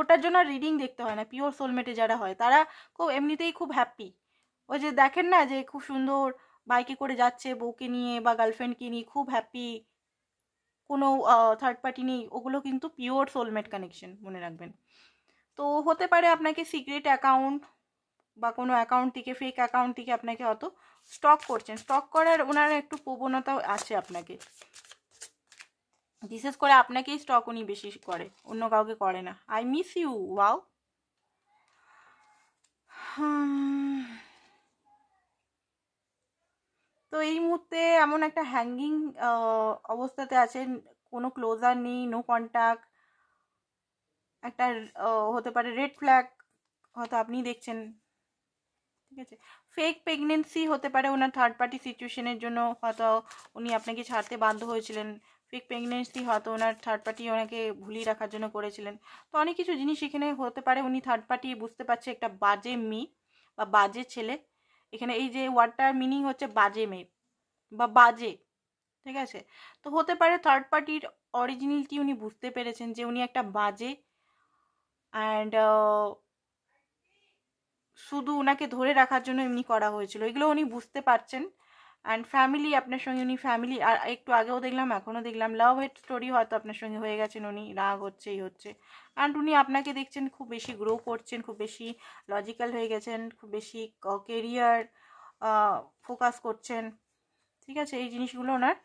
ওটার জন্য রিডিং দেখতে হয় না। পিওর সোলমেটে যারা হয় তারা খুব এমনিতেই খুব হ্যাপি। ওই যে দেখেন না যে খুব সুন্দর বাইকে করে যাচ্ছে বউকে নিয়ে বা গার্লফ্রেন্ডকে নিয়ে, খুব হ্যাপি, কোনো থার্ড পার্টি নেই, ওগুলো কিন্তু পিওর সোলমেট কানেকশন, মনে রাখবেন। তো হতে পারে আপনাকে সিক্রেট অ্যাকাউন্ট বা কোনো অ্যাকাউন্ট থেকে, ফেক অ্যাকাউন্ট থেকে আপনাকে অত স্টক করছেন, স্টক করার ওনার একটু প্রবণতাও আছে আপনাকে, বিশেষ করে আপনাকেই স্টক উনি বেশি করে, অন্য কাউকে করে না। I miss you, wow. তো এই মুহূর্তে এমন একটা হ্যাঙ্গিং অবস্থাতে আছেন, কোনো ক্লোজার নেই, নো কন্ট্যাক্ট, একটা হতে পারে রেড ফ্ল্যাগ হয়তো আপনি দেখছেন, ঠিক আছে। ফেক প্রেগনেন্সি হতে পারে ওনার থার্ড পার্টি সিচুয়েশনের জন্য, হয়তো উনি আপনাকে ছাড়তে বাধ্য হয়েছিলেন। ফেক প্রেগনেন্সি হয়তো ওনার থার্ড পার্টি ওনাকে ভুলিয়ে রাখার জন্য করেছিলেন। তো অনেক কিছু জিনিস এখানে হতে পারে। উনি থার্ড পার্টি বুঝতে পারছে একটা বাজে মেয়ে বা বাজে ছেলে। এখানে এই যে ওয়ার্ডটার মিনিং হচ্ছে বাজে মেয়ে বা বাজে, ঠিক আছে। তো হতে পারে থার্ড পার্টির অরিজিনালিটি উনি বুঝতে পেরেছেন যে উনি একটা বাজে, অ্যান্ড শুধু ওনাকে ধরে রাখার জন্য এমনি করা হয়েছিল, এগুলো উনি বুঝতে পারছেন। অ্যান্ড ফ্যামিলি আপনার সঙ্গে, উনি ফ্যামিলি, আর একটু আগেও দেখলাম এখনও দেখলাম লাভ হেট স্টোরি হয়তো আপনার সঙ্গে হয়ে গেছেন। উনি রাগ হচ্ছে, এই হচ্ছে, অ্যান্ড উনি আপনাকে দেখছেন খুব বেশি গ্রো করছেন, খুব বেশি লজিক্যাল হয়ে গেছেন, খুব বেশি কেরিয়ার ফোকাস করছেন, ঠিক আছে। এই জিনিসগুলো ওনার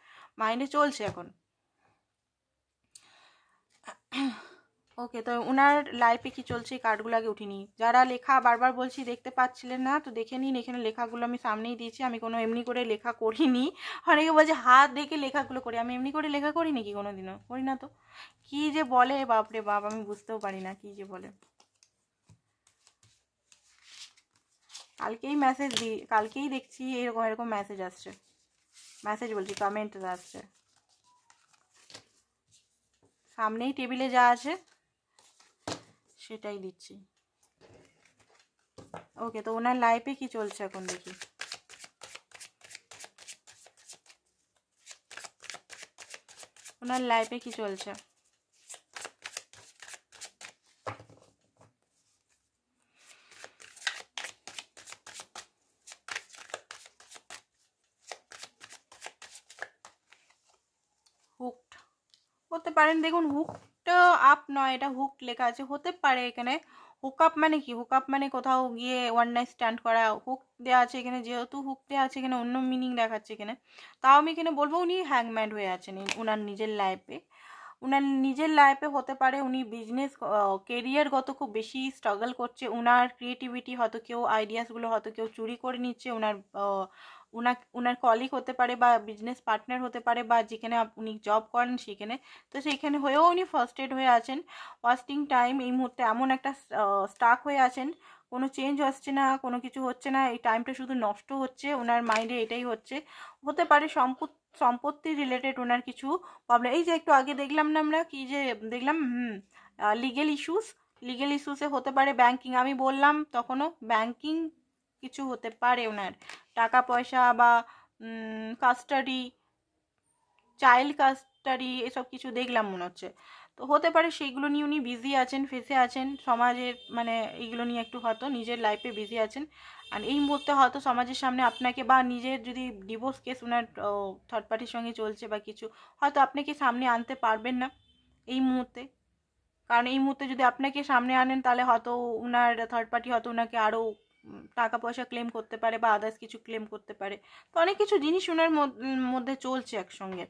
মাইন্ডে চলছে এখন। ওকে, তো ওনার লাইফে কি চলছে এই কার্ডগুলো আগে উঠিনি। যারা লেখা বারবার বলছি দেখতে পাচ্ছিলেন না, তো দেখে নিন। এখানে লেখাগুলো আমি সামনেই দিয়েছি, আমি কোনো এমনি করে লেখা করিনি। অনেকে বলছে হাত দেখে লেখাগুলো করি, আমি এমনি করে লেখা করি নাকি কোনো দিনও? করি না তো। কি যে বলে বাপরে বাপ, আমি বুঝতেও পারি না কি যে বলে। কালকেই দেখছি এরকম এরকম মেসেজ আসছে, মেসেজ বলছি কমেন্ট আসছে, সামনেই টেবিলে যা আছে সেটাই দিচ্ছি। ওকে, তো ওনার লাইফে কি চলছে এখন দেখি। ওনার লাইফে কি চলছে। হুকড হতে পারেন, দেখুন হুকটা আপ নয়, এটা হুক লেখা আছে, হতে পারে এখানে হুক আপ মানে কি, হুক আপ মানে কোথাও গিয়ে ওয়ান নাইট স্ট্যান্ড করা। হুক দেওয়া আছে এখানে, যেহেতু হুক দেওয়া আছে এখানে অন্য মিনিং দেখাচ্ছে এখানে। তাও আমি এখানে বলবো উনি হ্যাংম্যান হয়ে আছেন ওনার নিজের লাইফে। ওনার নিজের লাইফে হতে পারে উনি বিজনেস কেরিয়ারগত খুব বেশি স্ট্রাগল করছে। ওনার ক্রিয়েটিভিটি হয়তো কেউ, আইডিয়াসগুলো হয়তো কেউ চুরি করে নিচ্ছে। ওনার কলিগ হতে পারে বা বিজনেস পার্টনার হতে পারে, বা যেখানে উনি জব করেন সেখানে। তো সেইখানে হয়েও উনি ফার্স্টেড হয়ে আছেন। ওয়াস্টিং টাইম এই মুহূর্তে এমন একটা স্টাক হয়ে আছেন, কোনো চেঞ্জ আসছে না, কোনো কিছু হচ্ছে না, এই টাইমটা শুধু নষ্ট হচ্ছে। ওনার মাইন্ডে এটাই হচ্ছে। হতে পারে সম্পত্তি রিলেটেড ওনার কিছু প্রবলেম। এই যে একটু আগে দেখলাম না আমরা, কি যে দেখলাম, লিগেল ইস্যুসে হতে পারে। ব্যাংকিং আমি বললাম তখনও, ব্যাংকিং কিছু হতে পারে ওনার, টাকা পয়সা বা কাস্টাডি, চাইল্ড কাস্টাডি, এসব কিছু দেখলাম মনে হচ্ছে। তো হতে পারে সেইগুলো নিয়ে উনি বিজি আছেন, ফেসে আছেন সমাজের, মানে এইগুলো নিয়ে একটু হয়তো নিজের লাইফে বিজি আছেন। আর এই মুহূর্তে হয়তো সমাজের সামনে আপনাকে, বা নিজের যদি ডিভোর্স কেস ওনার থার্ড পার্টির সঙ্গে চলছে বা কিছু, হয়তো আপনাকে সামনে আনতে পারবেন না এই মুহূর্তে। কারণ এই মুহূর্তে যদি আপনাকে সামনে আনেন তাহলে হয়তো ওনার থার্ড পার্টি হয়তো ওনাকে আরও টাকা পয়সা ক্লেম করতে পারে বা আদার্স কিছু ক্লেম করতে পারে। তো অনেক কিছু জিনিস ওনার মধ্যে চলছে একসঙ্গে।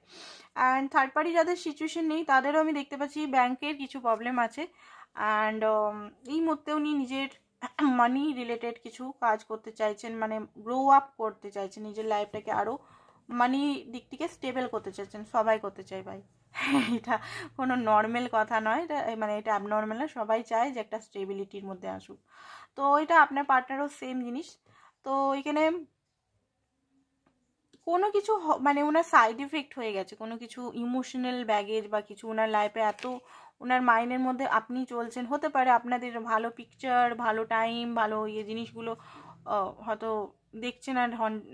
অ্যান্ড থার্ড পার্টি যাদের সিচুয়েশন নেই তাদেরও আমি দেখতে পাচ্ছি ব্যাংকের কিছু প্রবলেম আছে। অ্যান্ড এই মুহূর্তে উনি নিজের মানি রিলেটেড কিছু কাজ করতে চাইছেন, মানে গ্রো আপ করতে চাইছেন, নিজের লাইফটাকে আরও মানি দিক থেকে স্টেবল করতে চাইছেন। সবাই করতে চায় ভাই, এটা কোনো নর্মাল কথা নয়, এটা মানে এটা অ্যাবনর্মাল না, সবাই চায় যে একটা স্টেবিলিটির মধ্যে আসুক। তো এটা আপনার পার্টনারও সেম জিনিস। তো এখানে কোনো কিছু মানে ওনার সাইড ইফেক্ট হয়ে গেছে, কোনো কিছু ইমোশনাল ব্যাগেজ বা কিছু ওনার লাইফে এত ওনার মাইন্ডের মধ্যে আপনি চলছেন। হতে পারে আপনাদের ভালো পিকচার, ভালো টাইম, ভালো জিনিসগুলো হয়তো দেখছেন, আর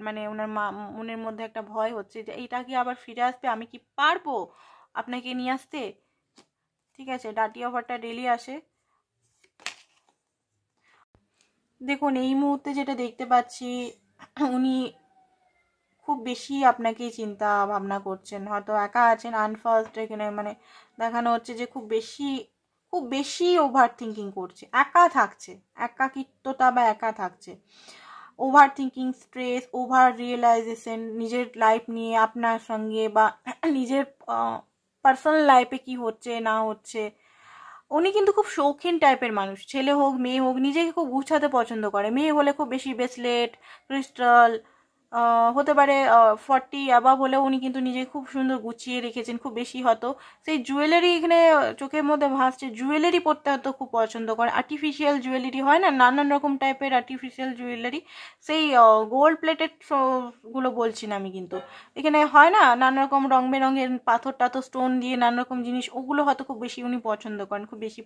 মানে ওনার মনের মধ্যে একটা ভয় হচ্ছে যে এইটা কি আবার ফিরে আসবে, আমি কি পারবো আপনাকে নিয়ে আসতে, ঠিক আছে। ডাটি অফারটা ডেলি আসে। দেখুন এই মুহূর্তে যেটা দেখতে পাচ্ছি, উনি খুব বেশি আপনাকেই চিন্তা ভাবনা করছেন, হয়তো একা আছেন, আনফার্স্ট এখানে মানে দেখানো হচ্ছে যে খুব বেশি ওভার থিঙ্কিং করছে, একা থাকছে, একাকিত্বতা বা একা থাকছে, over thinking, stress, over realisation নিজের লাইফ নিয়ে, আপনার সঙ্গে বা নিজের পার্সোনাল লাইফে কি হচ্ছে না হচ্ছে, উনি কিন্তু খুব শৌখিন টাইপের মানুষ, ছেলে হোক মেয়ে হোক নিজেকে খুব গুছাতে পছন্দ করে। মেয়ে হলে খুব বেশি ব্রেসলেট, ক্রিস্টাল, হতে পারে 40 অ্যাবাভ হলেও উনি কিন্তু নিজেকে খুব সুন্দর গুছিয়ে রেখেছেন। খুব বেশি হয়তো সেই জুয়েলারি এখানে চোখের মধ্যে ভাসছে, জুয়েলারি পরতে হয়তো খুব পছন্দ করে। আর্টিফিশিয়াল জুয়েলারি হয় না, নানান রকম টাইপের আর্টিফিশিয়াল জুয়েলারি, সেই গোল্ড প্লেটেড গুলো বলছি না আমি, কিন্তু এখানে হয় না নানা রকম রং বেরঙের পাথর টাথর স্টোন দিয়ে নানা রকম জিনিস, ওগুলো হয়তো খুব বেশি উনি পছন্দ করেন। খুব বেশি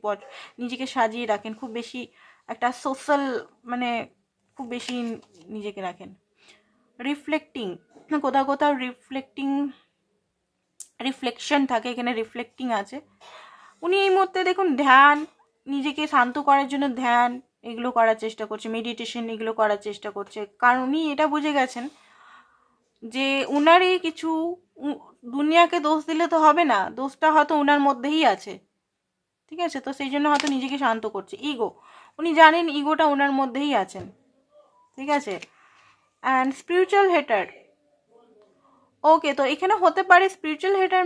নিজেকে সাজিয়ে রাখেন, খুব বেশি একটা সোশ্যাল মানে খুব বেশি নিজেকে রাখেন। রিফ্লেক্টিং, কোথাও কোথাও রিফ্লেকশন থাকে, এখানে রিফ্লেক্টিং আছে। উনি এই মুহূর্তে দেখুন ধ্যান, নিজেকে শান্ত করার জন্য ধ্যান এগুলো করার চেষ্টা করছে, মেডিটেশন এগুলো করার চেষ্টা করছে। কারণ উনি এটা বুঝে গেছেন যে উনারই কিছু, দুনিয়াকে দোষ দিলে তো হবে না, দোষটা হয়তো উনার মধ্যেই আছে। ঠিক আছে, তো সেই জন্য হয়তো নিজেকে শান্ত করছে। ইগো, উনি জানেন ইগোটা ওনার মধ্যেই আছেন। ঠিক আছে, অ্যান্ড স্পিরিচুয়াল হেটার। ওকে, তো এখানে হতে পারে স্পিরিচুয়াল হেটার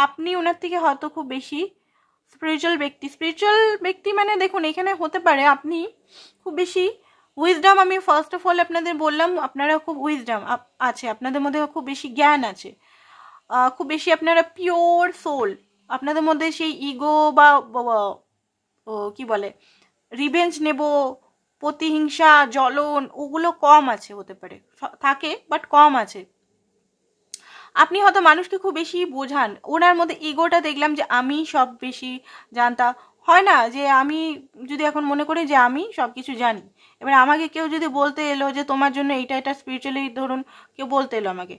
আপনি ওনার থেকে হয়তো খুব বেশি স্পিরিচুয়াল ব্যক্তি মানে দেখুন এখানে হতে পারে আপনি খুব বেশি উইজডাম, আমি ফার্স্ট অফ অল আপনাদের বললাম আপনারা খুব উইজডাম আছে, আপনাদের মধ্যে খুব বেশি জ্ঞান আছে, খুব বেশি আপনারা পিওর সোল, আপনাদের মধ্যে সেই ইগো বা কি বলে রিভেঞ্জ নেব, প্রতিহিংসা, জ্বলন, ওগুলো কম আছে, হতে পারে থাকে বাট কম আছে। আপনি হয়তো মানুষকে খুব বেশি বোঝান, ওনার মধ্যে ইগোটা দেখলাম যে আমি সব বেশি জানতা, হয় না যে আমি যদি এখন মনে করি যে আমি সব কিছু জানি, এবার আমাকে কেউ যদি বলতে এলো যে তোমার জন্য এইটা এটা স্পিরিচুয়ালি ধরুন কেউ বলতে এলো আমাকে,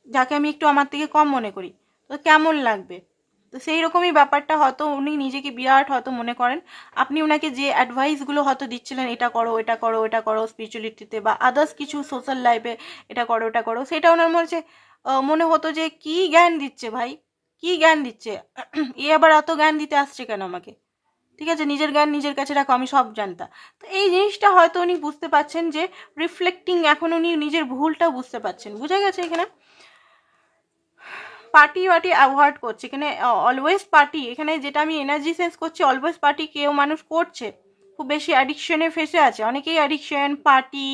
যাকে আমি একটু আমার থেকে কম মনে করি, তো কেমন লাগবে? তো সেই রকমই ব্যাপারটা হয়তো উনি নিজেকে বিরাট হয়তো মনে করেন। আপনি ওনাকে যে অ্যাডভাইসগুলো হয়তো দিচ্ছিলেন, এটা করো এটা করো এটা করো স্পিরিচুয়ালিটিতে বা আদার্স কিছু সোশ্যাল লাইফে, এটা করো ওটা করো, সেটা ওনার মনে হতো যে কি জ্ঞান দিচ্ছে ভাই, কি জ্ঞান দিচ্ছে, এ আবার এত জ্ঞান দিতে আসছে কেন আমাকে? ঠিক আছে, নিজের জ্ঞান নিজের কাছে রাখো, আমি সব জানতা। তো এই জিনিসটা হয়তো উনি বুঝতে পারছেন যে রিফ্লেক্টিং, এখন উনি নিজের ভুলটা বুঝতে পারছেন, বুঝা গেছে। এখানে পার্টি অ্যাভয়েড করছে, এখানে অলওয়েজ পার্টি, এখানে যেটা আমি এনার্জি সেন্স করছি অলওয়েজ পার্টি কেউ মানুষ করছে, খুব বেশি অ্যাডিকশনে ফেসে আছে, অনেকেই অ্যাডিকশন, পার্টি,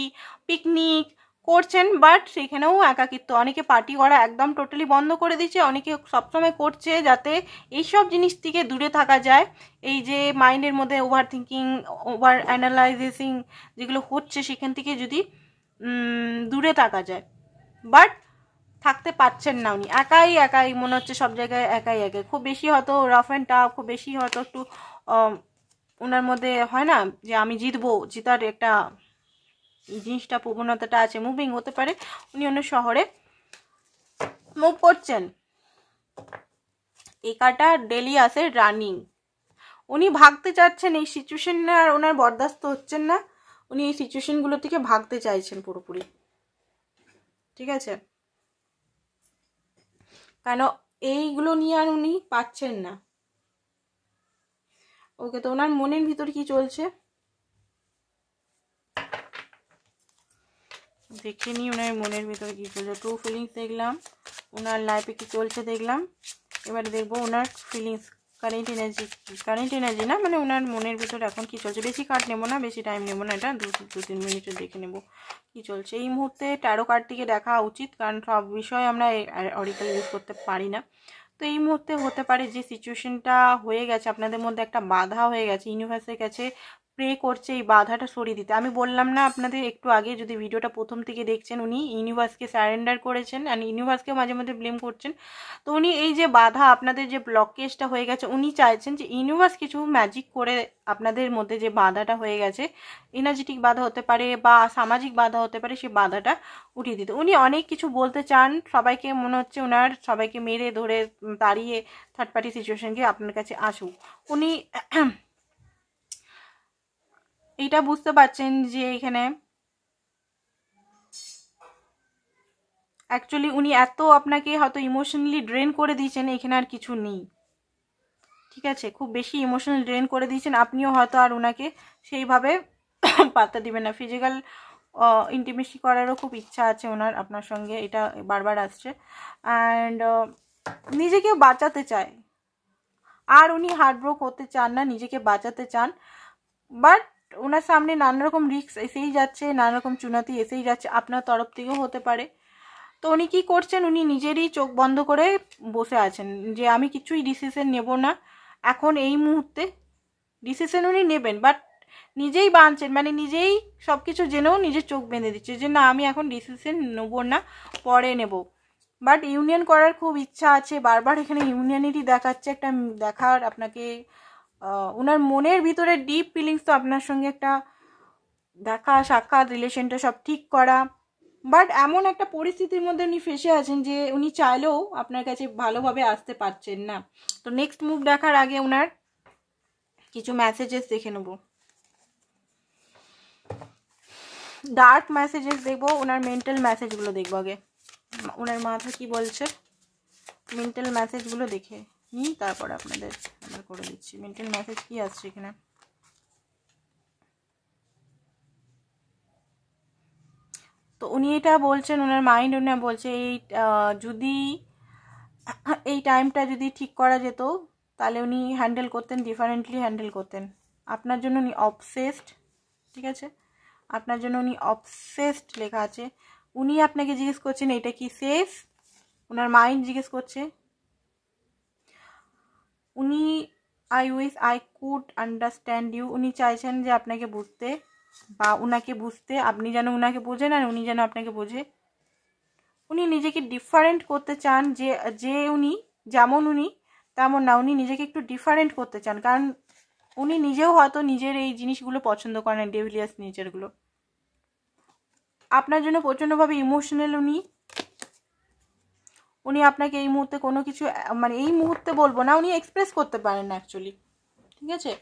পিকনিক করছেন, বাট সেখানেও একাকিত্ব, অনেকে পার্টি করা একদম টোটালি বন্ধ করে দিচ্ছে, অনেকে সবসময় করছে যাতে এইসব জিনিস থেকে দূরে থাকা যায়। এই যে মাইন্ডের মধ্যে ওভার থিঙ্কিং, ওভার অ্যানালাইজিং যেগুলো হচ্ছে সেখান থেকে যদি দূরে থাকা যায়, বাট থাকতে পারছেন না উনি, একাই মনে হচ্ছে সব জায়গায় একাই খুব বেশি হয়তো রাফ অ্যান্ড টাফ, খুব বেশি হয়তো একটু ওনার মধ্যে হয় না যে আমি জিতবো, জিতার একটা জিনিসটা প্রবণতাটা আছে, মুভিং হতে পারে উনি অন্য শহরে মুভ করছেন। এই কার্ডটা ডেলি আসে রানিং, উনি ভাগতে চাচ্ছেন, এই সিচুয়েশনে আর ওনার বরদাস্ত হচ্ছেন না, উনি এই সিচুয়েশনগুলো থেকে ভাগতে চাইছেন পুরোপুরি। ঠিক আছে, কেন এইগুলো নিয়ে আর উনি পাচ্ছেন না। ওকে, তো ওনার মনের ভিতর কি চলছে দেখে নি, ওনার মনের ভিতর কি চলছে। ট্রু ফিলিংস দেখলাম, ওনার লাইফে কি চলছে দেখলাম, এবারে দেখবো ওনার ফিলিংস, কারেন্ট এনার্জি না, মানে ওনার মনের ভিতর এখন কি চলছে। বেশি কার্ড নেবো না, বেশি টাইম নেবো না, এটা 2-3 মিনিটে দেখে নেবো কি চলছে এই মুহূর্তে। ট্যারো কার্ডটিকে দেখা উচিত, কারণ সব বিষয়ে আমরা অরিকল ইউজ করতে পারি না। তো এই মুহূর্তে হতে পারে যে সিচুয়েশনটা হয়ে গেছে, আপনাদের মধ্যে একটা বাধা হয়ে গেছে, ইউনিভার্সের কাছে প্রে করছে এই বাধাটা সরিয়ে দিতে। আমি বললাম না আপনাদের একটু আগে, যদি ভিডিওটা প্রথম থেকে দেখছেন, উনি ইউনিভার্সকে সারেন্ডার করেছেন অ্যান্ড ইউনিভার্সকেও মাঝে মধ্যে ব্লেম করছেন। তো উনি এই যে বাধা, আপনাদের যে ব্লকেজটা হয়ে গেছে, উনি চাইছেন যে ইউনিভার্স কিছু ম্যাজিক করে আপনাদের মধ্যে যে বাধাটা হয়ে গেছে, এনার্জেটিক বাধা হতে পারে বা সামাজিক বাধা হতে পারে, সেই বাধাটা উঠিয়ে দিতে উনি অনেক কিছু বলতে চান। সবাইকে মনে হচ্ছে ওনার সবাইকে মেরে ধরে তাড়িয়ে থার্ড পার্টি সিচুয়েশনকে আপনার কাছে আসুক। উনি এইটা বুঝতে পারছেন যে এখানে অ্যাকচুয়ালি উনি এত আপনাকে হয়তো ইমোশনালি ড্রেন করে দিয়েছেন, এখানে আর কিছু নেই। ঠিক আছে, খুব বেশি ইমোশনাল ড্রেন করে দিয়েছেন, আপনিও হয়তো আর ওনাকে সেইভাবে পাত্তা দিবেন না। ফিজিক্যাল ইন্টিমেসি করারও খুব ইচ্ছা আছে ওনার আপনার সঙ্গে, এটা বারবার আসছে। অ্যান্ড নিজেকেও বাঁচাতে চায়, আর উনি হার্টব্রোক হতে চান না, নিজেকে বাঁচাতে চান, বাট ওনার সামনে নানা রকম রিস্ক এসেই যাচ্ছে, নানা রকম চুনতি এসেই যাচ্ছে, আপনার তরফ থেকেও হতে পারে। তো উনি কী করছেন, উনি নিজেরই চোখ বন্ধ করে বসে আছেন যে আমি কিছুই ডিসিশন নেব না এখন এই মুহূর্তে। ডিসিশন উনি নেবেন, বাট নিজেই বাঁধছেন, মানে নিজেই সব কিছু জেনেও নিজের চোখ বেঁধে দিচ্ছে যে না আমি এখন ডিসিশন নেব না, পরে নেব। বাট ইউনিয়ন করার খুব ইচ্ছা আছে, বারবার এখানে ইউনিয়নেরই দেখাচ্ছে, একটা দেখার আপনাকে ওনার মনের ভিতরে ডিপ ফিলিংস তো আপনার সঙ্গে একটা দেখা সাক্ষাৎ রিলেশনটা সব ঠিক করা, বাট এমন একটা পরিস্থিতির মধ্যে উনি ফেসে আছেন যে উনি চাইলেও আপনার কাছে ভালোভাবে আসতে পারছেন না। তো নেক্সট মুভ দেখার আগে ওনার কিছু মেসেজেস দেখে নেব, ডার্ক মেসেজেস দেখবো, ওনার মেন্টাল মেসেজগুলো দেখবো আগে, ওনার মাথা কি বলছে মেন্টাল মেসেজগুলো দেখে নিই, তারপর আপনাদের আমরা করে দিচ্ছি মেন্টাল মেসেজ কি আসছে এখানে। তো উনি এটা বলছেন, ওনার মাইন্ড ওনার বলছে এই যদি এই টাইমটা যদি ঠিক করা যেত তাহলে উনি হ্যান্ডেল করতেন, ডিফারেন্টলি হ্যান্ডেল করতেন। আপনার জন্য উনি অবসেসড, ঠিক আছে, আপনার জন্য উনি অবসেসড লেখা আছে। উনি আপনাকে জিজ্ঞেস করছেন এটা কি সেফ, ওনার মাইন্ড জিজ্ঞেস করছে। উনি I wish I could understand you, উনি চাইছেন যে আপনাকে বুঝতে বা উনাকে বুঝতে, আপনি যেন উনাকে বোঝেন আর উনি যেন আপনাকে বোঝে। উনি নিজেকে ডিফারেন্ট করতে চান, যে উনি যেমন উনি তেমন না, উনি নিজেকে একটু ডিফারেন্ট করতে চান, কারণ উনি নিজেও হয়তো নিজের এই জিনিসগুলো পছন্দ করেন, ডেভিলিয়াস নেচারগুলো। আপনার জন্য প্রচণ্ডভাবে ইমোশনাল উনি আপনাকে এই মুহূর্তে কোনো কিছু, মানে এই মুহূর্তে বলবো না, উনি এক্সপ্রেস করতে পারেন না অ্যাকচুয়ালি, ঠিক আছে।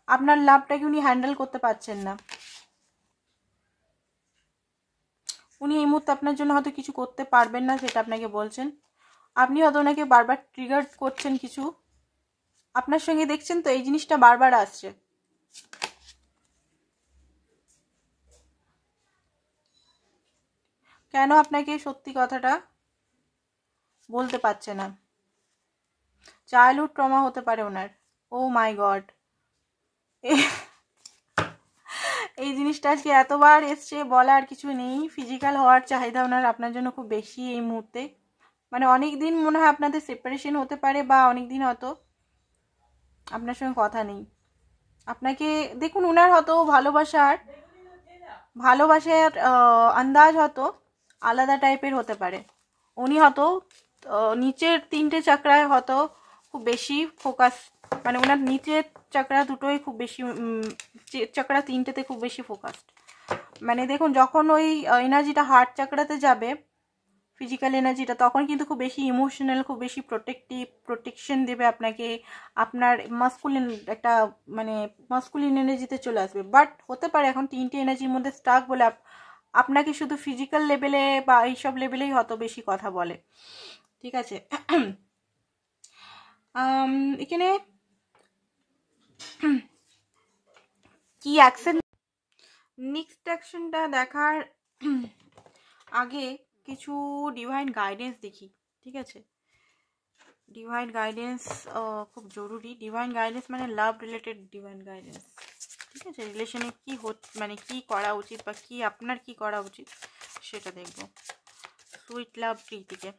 আপনার লাভটাকে উনি হ্যান্ডেল করতে পারছেন না। উনি এই মুহূর্তে আপনার জন্য হয়তো কিছু করতে পারবেন না, সেটা আপনাকে বলছেন। আপনি হয়তো ওনাকে বারবার ট্রিগার করছেন কিছু, আপনার সঙ্গে দেখছেন তো এই জিনিসটা বারবার আসছে। কেন আপনাকে সত্যি কথাটা বলতে পারছে না? চাইল্ডহুড ট্রমা হতে পারে ওনার। ও মাই গড, এই জিনিসটা আজকে এতবার এসছে, বলার কিছু নেই। ফিজিক্যাল হওয়ার চাহিদা ওনার আপনার জন্য খুব বেশি এই মুহূর্তে, মানে অনেক দিন মনে হয় আপনাদের সেপারেশন হতে পারে, বা অনেক দিন হয়তো আপনার সঙ্গে কথা নেই। আপনাকে দেখুন, ওনার হয়তো ভালোবাসার আন্দাজ হয়তো আলাদা টাইপের হতে পারে। উনি হয়তো নিচের 3টে চাকরায় হয়তো খুব বেশি ফোকাস, মানে ওনার নিচের চাকরা দুটোই খুব বেশি, চাকরা 3টেতে খুব বেশি ফোকাসড। মানে দেখুন, যখন ওই এনার্জিটা হার্ট চাকরাতে যাবে, ফিজিক্যাল এনার্জিটা, তখন কিন্তু খুব বেশি ইমোশনাল, খুব বেশি প্রোটেকশন দেবে আপনাকে, আপনার মাস্কুলিন একটা, মানে মাস্কুলিন এনার্জিতে চলে আসবে। বাট হতে পারে এখন 3টে এনার্জির মধ্যে স্টাক বলে আপনাকে শুধু ফিজিক্যাল লেভেলে বা এইসব লেভেলেই হয়তো বেশি কথা বলে, ঠিক আছে। এখানে কি অ্যাকশন, নেক্সট অ্যাকশনটা দেখার আগে কিছু ডিভাইন গাইডেন্স দেখি, ঠিক আছে। ডিভাইন গাইডেন্স খুব জরুরি। ডিভাইন গাইডেন্স মানে লাভ রিলেটেড ডিভাইন গাইডেন্স, ঠিক আছে। রিলেশনে কি মানে কি করা উচিত বা কি আপনার কি করা উচিত সেটা দেখব। সুইট লাভ ট্রি থেকে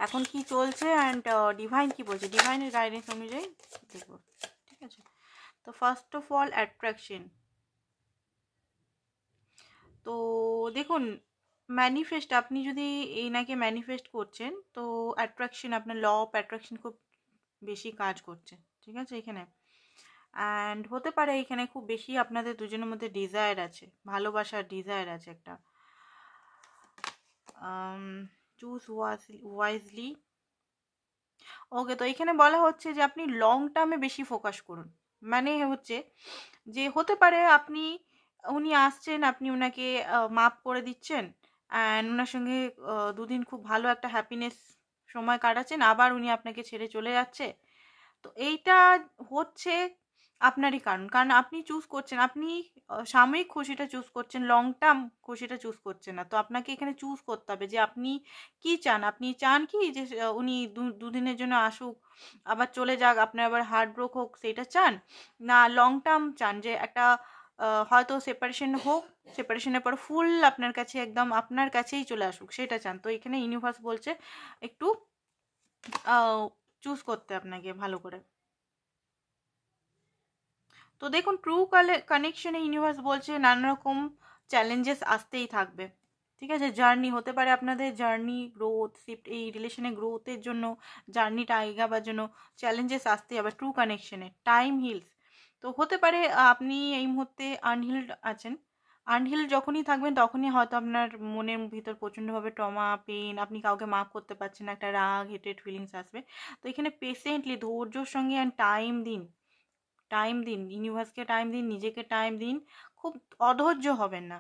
এখন কি চলছে অ্যান্ড ডিভাইন কি বলছে, ডিভাইনের গাইডেন্স অনুযায়ী দেখব, ঠিক আছে। তো ফার্স্ট অফ অল অ্যাট্রাকশন। তো দেখুন, ম্যানিফেস্ট, আপনি যদি এনাকে ম্যানিফেস্ট করছেন তো অ্যাট্রাকশন, আপনার ল অফ অ্যাট্রাকশন খুব বেশি কাজ করছে, ঠিক আছে এখানে। অ্যান্ড হতে পারে এখানে খুব বেশি আপনাদের দুজনের মধ্যে ডিজায়ার আছে, ভালোবাসার ডিজায়ার আছে একটা। Choose wisely. ওকে, তো এখানে বলা হচ্ছে যে আপনি লং টার্মে বেশি ফোকাস করুন। মানে হচ্ছে যে হতে পারে উনি আসছেন, আপনি ওনাকে মাপ করে দিচ্ছেন, অ্যান্ড ওনার সঙ্গে 2 দিন খুব ভালো একটা হ্যাপিনেস সময় কাটাচ্ছেন, আবার উনি আপনাকে ছেড়ে চলে যাচ্ছে। তো এইটা হচ্ছে আপনারই কারণ, কারণ আপনি চুজ করছেন, আপনি সাময়িক খুশিটা চুজ করছেন, লং টার্ম খুশিটা চুজ করছেন না। তো আপনাকে এখানে চুজ করতে হবে যে আপনি কি চান। আপনি চান কি যে উনি দুদিনের জন্য আসুক আবার চলে যাক, আপনার আবার হার্ট ব্রোক হোক, সেটা চান? না লং টার্ম চান যে একটা হয়তো সেপারেশন হোক, সেপারেশনের পর ফুল আপনার কাছে একদম আপনার কাছেই চলে আসুক, সেটা চান? তো এখানে ইউনিভার্স বলছে একটু চুজ করতে আপনাকে ভালো করে। তো দেখুন, ট্রু কানেকশনে ইউনিভার্স বলছে নানা রকম চ্যালেঞ্জেস আসতেই থাকবে। ঠিক আছে, জার্নি হতে পারে আপনাদের, জার্নি গ্রোথ শিফট, এই রিলেশনে গ্রোথের জন্য, জার্নিটা এগাবার জন্য চ্যালেঞ্জেস আসতেই হবে ট্রু কানেকশনে। টাইম হিলস, তো হতে পারে আপনি এই মুহূর্তে আনহিল্ড আছেন। আনহিল্ড যখনই থাকবেন তখনই হয়তো আপনার মনের ভিতর প্রচণ্ডভাবে ট্রমা, পেন, আপনি কাউকে মাফ করতে পারছেন না, একটা রাগ হেটেড ফিলিংস আসবে। তো এখানে পেশেন্টলি ধৈর্যর সঙ্গে অ্যান্ড টাইম দিন, টাইম দিন, ইউনিভার্সকে টাইম দিন, নিজেকে টাইম দিন, খুব অধৈর্য হবেন না।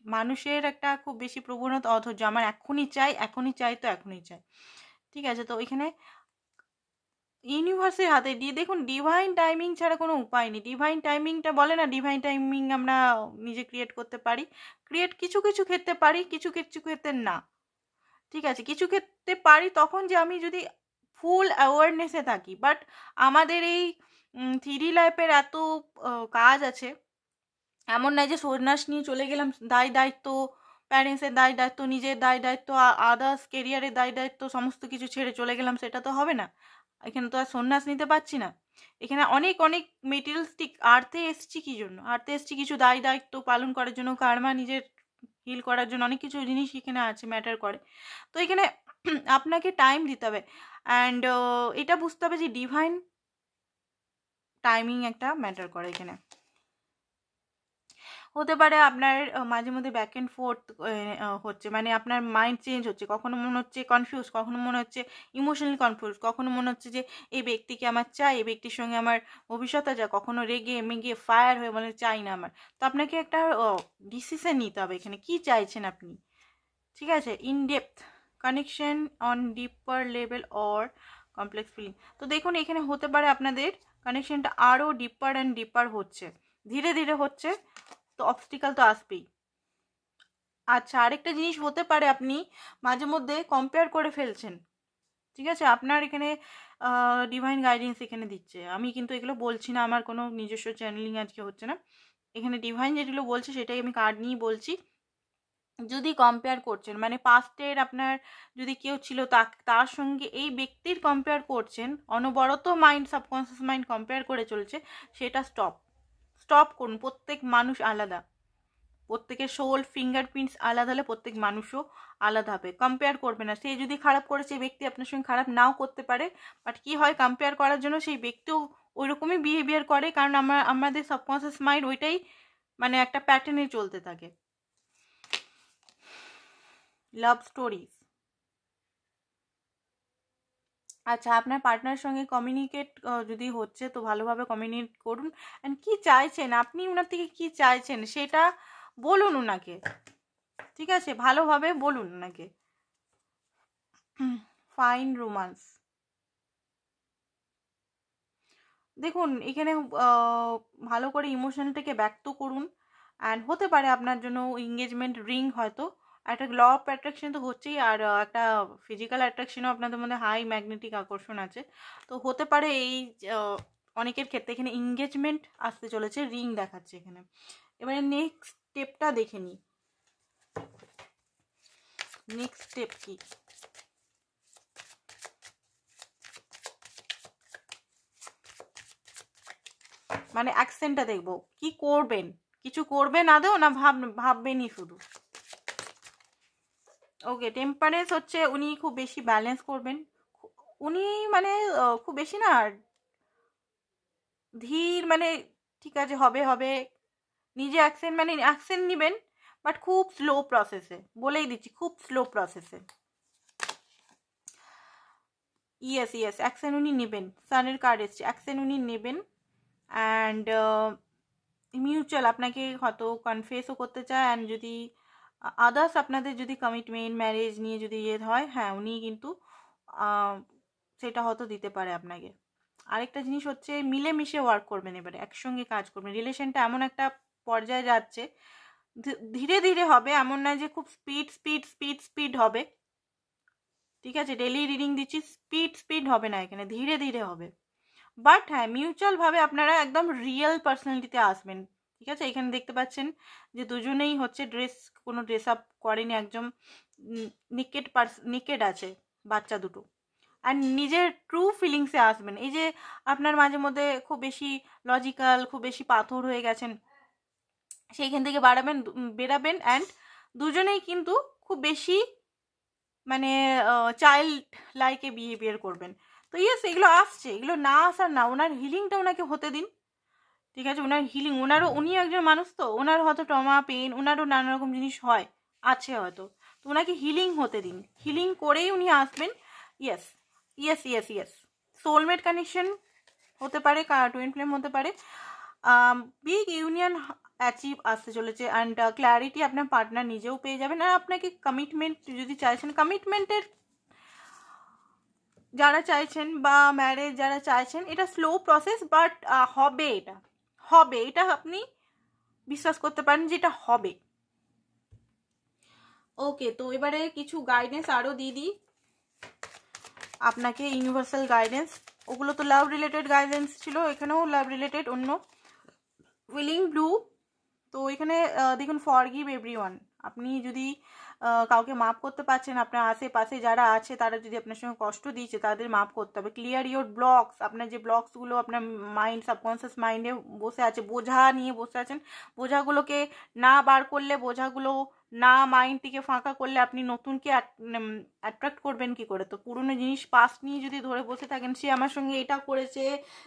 মানুষের একটা খুব বেশি প্রবণতা অধৈর্য, আমার এখনই চাই, এখনই চাই, তো এখনই চাই। ঠিক আছে, তো এখানে ইউনিভার্সের হাতে দিয়ে দেখুন, ডিভাইন টাইমিং ছাড়া কোনো উপায় নেই। ডিভাইন টাইমিংটা বলে না, ডিভাইন টাইমিং আমরা নিজে ক্রিয়েট করতে পারি, ক্রিয়েট কিছু কিছু ক্ষেত্রে পারি, কিছু কিছু ক্ষেত্রে না। ঠিক আছে, কিছু ক্ষেত্রে পারি তখন যে আমি যদি ফুল অ্যাওয়ারনেসে থাকি। বাট আমাদের এই থ্রি লাইফের এত কাজ আছে, এমন নয় যে সন্ন্যাস নিয়ে চলে গেলাম, দায় দায়িত্ব, প্যারেন্টসের দায় দায়িত্ব, নিজের দায় দায়িত্ব, আদার্স কেরিয়ারের দায় দায়িত্ব সমস্ত কিছু ছেড়ে চলে গেলাম, সেটা তো হবে না। এখানে তো আর সন্ন্যাস নিতে পারছি না। এখানে অনেক অনেক মেটেরিয়ালিস্টিক, আর্থে এসছি কী জন্য? আর্থে এসছি কিছু দায় দায়িত্ব পালন করার জন্য, কার্মা নিজের হিল করার জন্য, অনেক কিছু জিনিস এখানে আছে, ম্যাটার করে। তো এখানে আপনাকে টাইম দিতে হবে, অ্যান্ড এটা বুঝতে হবে যে ডিভাইন টাইমিং একটা ম্যাটার করে এখানে। হতে পারে আপনার মাঝে মধ্যে ব্যাক অ্যান্ড ফোর্থ হচ্ছে, মানে আপনার মাইন্ড চেঞ্জ হচ্ছে, কখনো মনে হচ্ছে কনফিউজ, কখনো মনে হচ্ছে ইমোশনালি কনফিউজ, কখনো মনে হচ্ছে যে এই ব্যক্তিকে আমার চাই, এই ব্যক্তির সঙ্গে আমার ভবিষ্যৎ আছে, কখনো রেগে মেগে ফায়ার হয়ে বলে চাই না আমার। তো আপনাকে একটা ডিসিশন নিতে হবে এখানে, কি চাইছেন আপনি। ঠিক আছে, in depth connection on deeper level or complex feeling. তো দেখুন, এখানে হতে পারে আপনাদের কানেকশনটা আরও ডিপার অ্যান্ড ডিপার হচ্ছে, ধীরে ধীরে হচ্ছে, তো অবস্টিকাল তো আসবেই। আচ্ছা, আরেকটা জিনিস হতে পারে আপনি মাঝে মধ্যে কম্পেয়ার করে ফেলছেন। ঠিক আছে, আপনার এখানে ডিভাইন গাইডেন্স এখানে দিচ্ছে, আমি কিন্তু এগুলো বলছি না, আমার কোনো নিজস্ব চ্যানেলিং আজকে হচ্ছে না। এখানে ডিভাইন যেগুলো বলছে সেটাই আমি কার্ড নিয়েই বলছি। যদি কম্পেয়ার করছেন, মানে পাস্টের আপনার যদি কেউ ছিল তার সঙ্গে এই ব্যক্তির কম্পেয়ার করছেন, অনবরত মাইন্ড, সাবকনসিয়াস মাইন্ড কম্পেয়ার করে চলছে, সেটা স্টপ করুন। প্রত্যেক মানুষ আলাদা, প্রত্যেকের সোল ফিঙ্গারপ্রিন্টস আলাদা হলে প্রত্যেক মানুষও আলাদা হবে। কম্পেয়ার করবে না, সে যদি খারাপ করে সেই ব্যক্তি আপনার সঙ্গে খারাপ নাও করতে পারে, বাট কি হয়, কম্পেয়ার করার জন্য সেই ব্যক্তিও ওই রকমই বিহেভিয়ার করে, কারণ আমাদের সাবকনসিয়াস মাইন্ড ওইটাই মানে একটা প্যাটার্নে চলতে থাকে। লাভ স্টোরিজ, আচ্ছা, আপনার পার্টনারের সঙ্গে কমিউনিকেট যদি হচ্ছে তো ভালোভাবে কমিউনিকেট করুন, অ্যান্ড কী চাইছেন আপনি ওনার থেকে, কী চাইছেন সেটা বলুন ওনাকে। ঠিক আছে, ভালোভাবে বলুন ওনাকে। ফাইন রোমান্স, দেখুন এখানে ভালো করে ইমোশনটাকে ব্যক্ত করুন, অ্যান্ড হতে পারে আপনার জন্য এঙ্গেজমেন্ট রিং, হয়তো একটা ল অফ অ্যাট্রাকশন তো হচ্ছেই, আর একটা ফিজিক্যাল অ্যাট্রাকশনও আপনাদের মধ্যে হাই ম্যাগনেটিক আকর্ষণ আছে। তো হতে পারে এই অনেকের ক্ষেত্রে এখানে এঙ্গেজমেন্ট আসতে চলেছে, রিং দেখাচ্ছে এখানে। এবারে নেক্সট স্টেপটা দেখে নিই, নেক্সট স্টেপ কি। মানে অ্যাকশনটা দেখবো, কি করবেন, কিছু করবেন আদৌ না ভাববেনই শুধু। ওকে, টেম্পারেন্স হচ্ছে উনি খুব বেশি ব্যালেন্স করবেন, উনি মানে খুব বেশি না, ধীর, মানে ঠিক আছে হবে হবে, নিজে অ্যাকশন মানে অ্যাকশন নেবেন, বাট খুব স্লো প্রসেসে, বলেই দিচ্ছি খুব স্লো প্রসেসে। ইয়েস অ্যাকশন উনি নেবেন, সানের কার্ড এসছে, অ্যাকশন উনি নেবেন, অ্যান্ড মিউচুয়াল আপনাকে হয়তো কনফেসও করতে চায়, অ্যান্ড যদি আদার্স আপনাদের যদি কমিটমেন্ট ম্যারেজ নিয়ে যদি ইয়ে হয়, হ্যাঁ উনি কিন্তু সেটা হয়তো দিতে পারে আপনাকে। আরেকটা জিনিস হচ্ছে মিলেমিশে ওয়ার্ক করবেন, এবারে একসঙ্গে কাজ করবেন। রিলেশনটা এমন একটা পর্যায়ে যাচ্ছে, ধীরে ধীরে হবে, এমন নয় যে খুব স্পিড স্পিড স্পিড স্পিড হবে, ঠিক আছে? ডেলি রিডিং দিচ্ছি, স্পিড স্পিড হবে না, এখানে ধীরে ধীরে হবে। বাট হ্যাঁ, মিউচুয়ালভাবে আপনারা একদম রিয়েল পার্সোনালিটিতে আসবেন, ঠিক আছে? এখানে দেখতে পাচ্ছেন যে দুজনেই হচ্ছে কোনো ড্রেস আপ করেনি, একদম নিকেড আছে বাচ্চা দুটো। আর নিজের ট্রু ফিলিংসে আসবেন। এই যে আপনার মাঝে মধ্যে খুব বেশি লজিক্যাল, খুব বেশি পাথর হয়ে গেছেন, সেইখান থেকে বেরাবেন। অ্যান্ড দুজনেই কিন্তু খুব বেশি মানে চাইল্ড লাইকে বিহেভিয়ার করবেন। তো ইয়েস, এগুলো আসছে, এগুলো না আসার না, ওনার হিলিংটা ওনাকে হতে দিন, ঠিক আছে? ওনার হিলিং, উনিও একজন মানুষ, তো ওনার হয়তো ট্রমা, পেন, ওনারও নানা রকম জিনিস আছে হয়তো, তো ওনাকে হিলিং হতে দিন। হিলিং করেই উনি আসবেন। Yes yes yes yes, soulmate connection হতে পারে, টুইন ফ্লেম হতে পারে, বিগ ইউনিয়ন অ্যাচিভ আসতে চলেছে। অ্যান্ড ক্ল্যারিটি আপনার পার্টনার নিজেও পেয়ে যাবেন। আর আপনাকে কমিটমেন্ট যদি চাইছেন, কমিটমেন্টের যারা চাইছেন বা ম্যারেজ যারা চাইছেন, এটা স্লো প্রসেস, বাট হবে, এটা আপনি বিশ্বাস করতে পারেন যে এটা হবে। ওকে, তো এবারে কিছু গাইডেন্স আরও দিয়ে দিই আপনাকে, ইউনিভার্সাল গাইডেন্স। ওগুলো তো লাভ রিলেটেড গাইডেন্স ছিল, এখানেও লাভ রিলেটেড অন্য। উইলিং ব্লু, তো এখানে দেখুন, ফরগিভ এভরিওয়ান। আপনি যদি কাউকে মাফ করতে পারছেন, আপনার আশেপাশে যারা আছে তারা যদি আপনার সঙ্গে কষ্ট দিয়েছে, তাদের মাফ করতে হবে। ক্লিয়ার ইয়োর ব্লকস, আপনার যে ব্লকসগুলো আপনার মাইন্ড, সাবকনসিয়াস মাইন্ডে বসে আছে, বোঝা নিয়ে বসে আছেন, বোঝাগুলোকে না বার করলে, বোঝাগুলো না মাইন্ডটিকে ফাঁকা করলে আপনি নতুনকে অ্যাট্রাক্ট করবেন কি করে? তো পুরনো জিনিস, পাস্ট নিয়ে যদি ধরে বসে থাকেন, সে আমার সঙ্গে এটা করেছে,